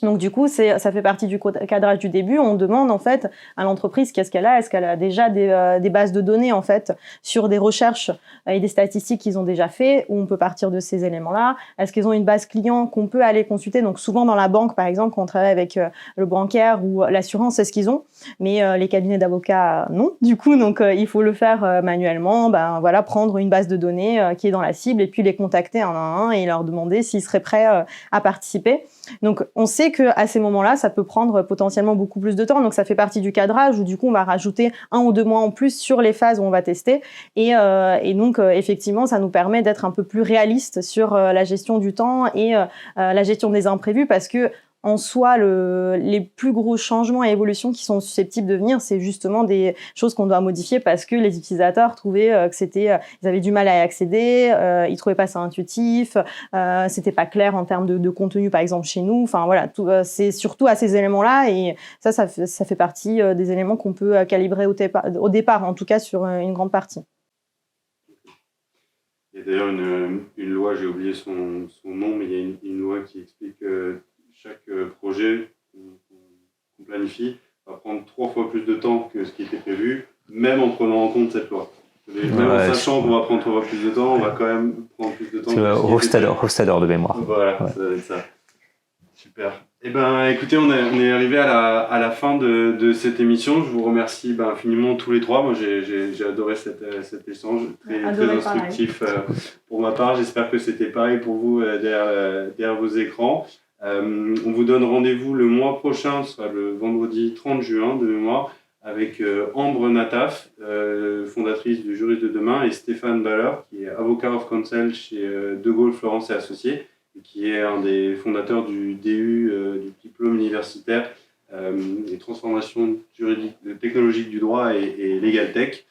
Donc du coup, ça fait partie du cadrage du début. On demande en fait à l'entreprise qu'est-ce qu'elle a. Est-ce qu'elle a déjà des bases de données en fait sur des recherches et des statistiques qu'ils ont déjà fait, où on peut partir de ces éléments-là. Est-ce qu'ils ont une base client qu'on peut aller consulter? Donc souvent dans la banque, par exemple, quand on travaille avec le bancaire ou l'assurance, c'est ce qu'ils ont. Mais les cabinets d'avocats, non. Du coup, donc il faut le faire manuellement. Ben voilà, prendre une base de données qui est dans la cible et puis les contacter un à un et leur demander s'ils seraient prêts à participer. Donc, on sait qu'à ces moments-là, ça peut prendre potentiellement beaucoup plus de temps. Donc, ça fait partie du cadrage où, du coup, on va rajouter 1 ou 2 mois en plus sur les phases où on va tester. Et donc, effectivement, ça nous permet d'être un peu plus réaliste sur la gestion du temps et la gestion des imprévus parce que en soi, les plus gros changements et évolutions qui sont susceptibles de venir, c'est justement des choses qu'on doit modifier parce que les utilisateurs trouvaient que ils avaient du mal à y accéder, ils trouvaient pas ça intuitif, c'était pas clair en termes de contenu, par exemple chez nous. Enfin voilà, c'est surtout à ces éléments-là et ça fait partie des éléments qu'on peut calibrer au départ, en tout cas sur une grande partie. Il y a d'ailleurs une loi, j'ai oublié son nom, mais il y a une loi qui explique que chaque projet qu'on planifie va prendre 3 fois plus de temps que ce qui était prévu, même en prenant en compte cette loi. Même en sachant qu'on va prendre 3 fois plus de temps, on va quand même prendre plus de temps. C'est le Hofstadter de mémoire. Voilà, ouais. Ça va être ça. Super. Eh ben, écoutez, on est arrivé à la fin de cette émission. Je vous remercie infiniment tous les trois. Moi, j'ai adoré cet échange, très instructif pour ma part. J'espère que c'était pareil pour vous derrière vos écrans. On vous donne rendez-vous le mois prochain, ce sera le vendredi 30 juin de mémoire, avec Ambre Nataf, fondatrice du Juriste de demain, et Stéphane Baller, qui est avocat of counsel chez De Gaulle Florence et Associés, qui est un des fondateurs du DU, du diplôme universitaire des transformations juridiques, technologiques du droit et Legal Tech,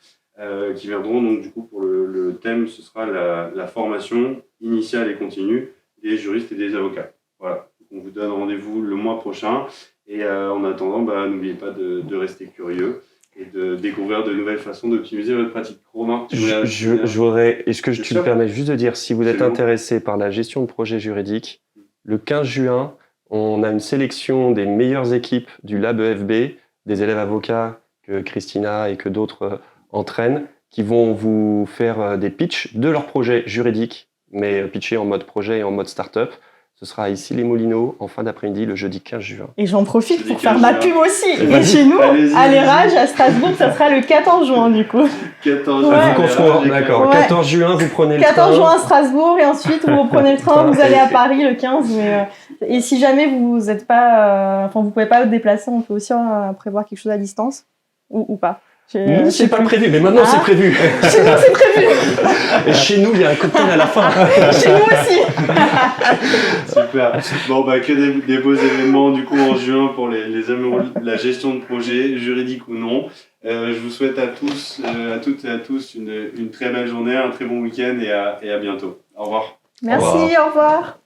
qui viendront donc du coup pour le thème, ce sera la formation initiale et continue des juristes et des avocats. Voilà, on vous donne rendez-vous le mois prochain et en attendant, n'oubliez pas de rester curieux et de découvrir de nouvelles façons d'optimiser votre pratique. Romain, est-ce que tu me permets juste de dire, si vous êtes intéressé par la gestion de projets juridiques, le 15 juin, on a une sélection des meilleures équipes du Lab EFB, des élèves avocats que Christina et que d'autres entraînent, qui vont vous faire des pitchs de leurs projets juridiques, mais pitchés en mode projet et en mode start-up. Ce sera ici les Moulineaux en fin d'après-midi le jeudi 15 juin. Et j'en profite pour faire ma pub aussi. Et chez nous, à l'Érage, à Strasbourg, ça sera le 14 juin du coup. 14 juin, d'accord. Ouais. 14 juin, vous prenez le train. 14 juin à Strasbourg et ensuite vous reprenez le train, vous allez à Paris le 15. Et si jamais vous êtes pas, vous pouvez pas vous déplacer, on peut aussi prévoir quelque chose à distance ou pas. C'est pas prévu, mais maintenant c'est prévu. Chez nous c'est prévu. Et chez nous il y a un cocktail à la fin. Chez nous aussi. Super. Bon que des beaux événements du coup en juin pour les amoureux de la gestion de projet, juridique ou non. Je vous souhaite à tous, à toutes et à tous une très belle journée, un très bon week-end et à bientôt. Au revoir. Merci, au revoir.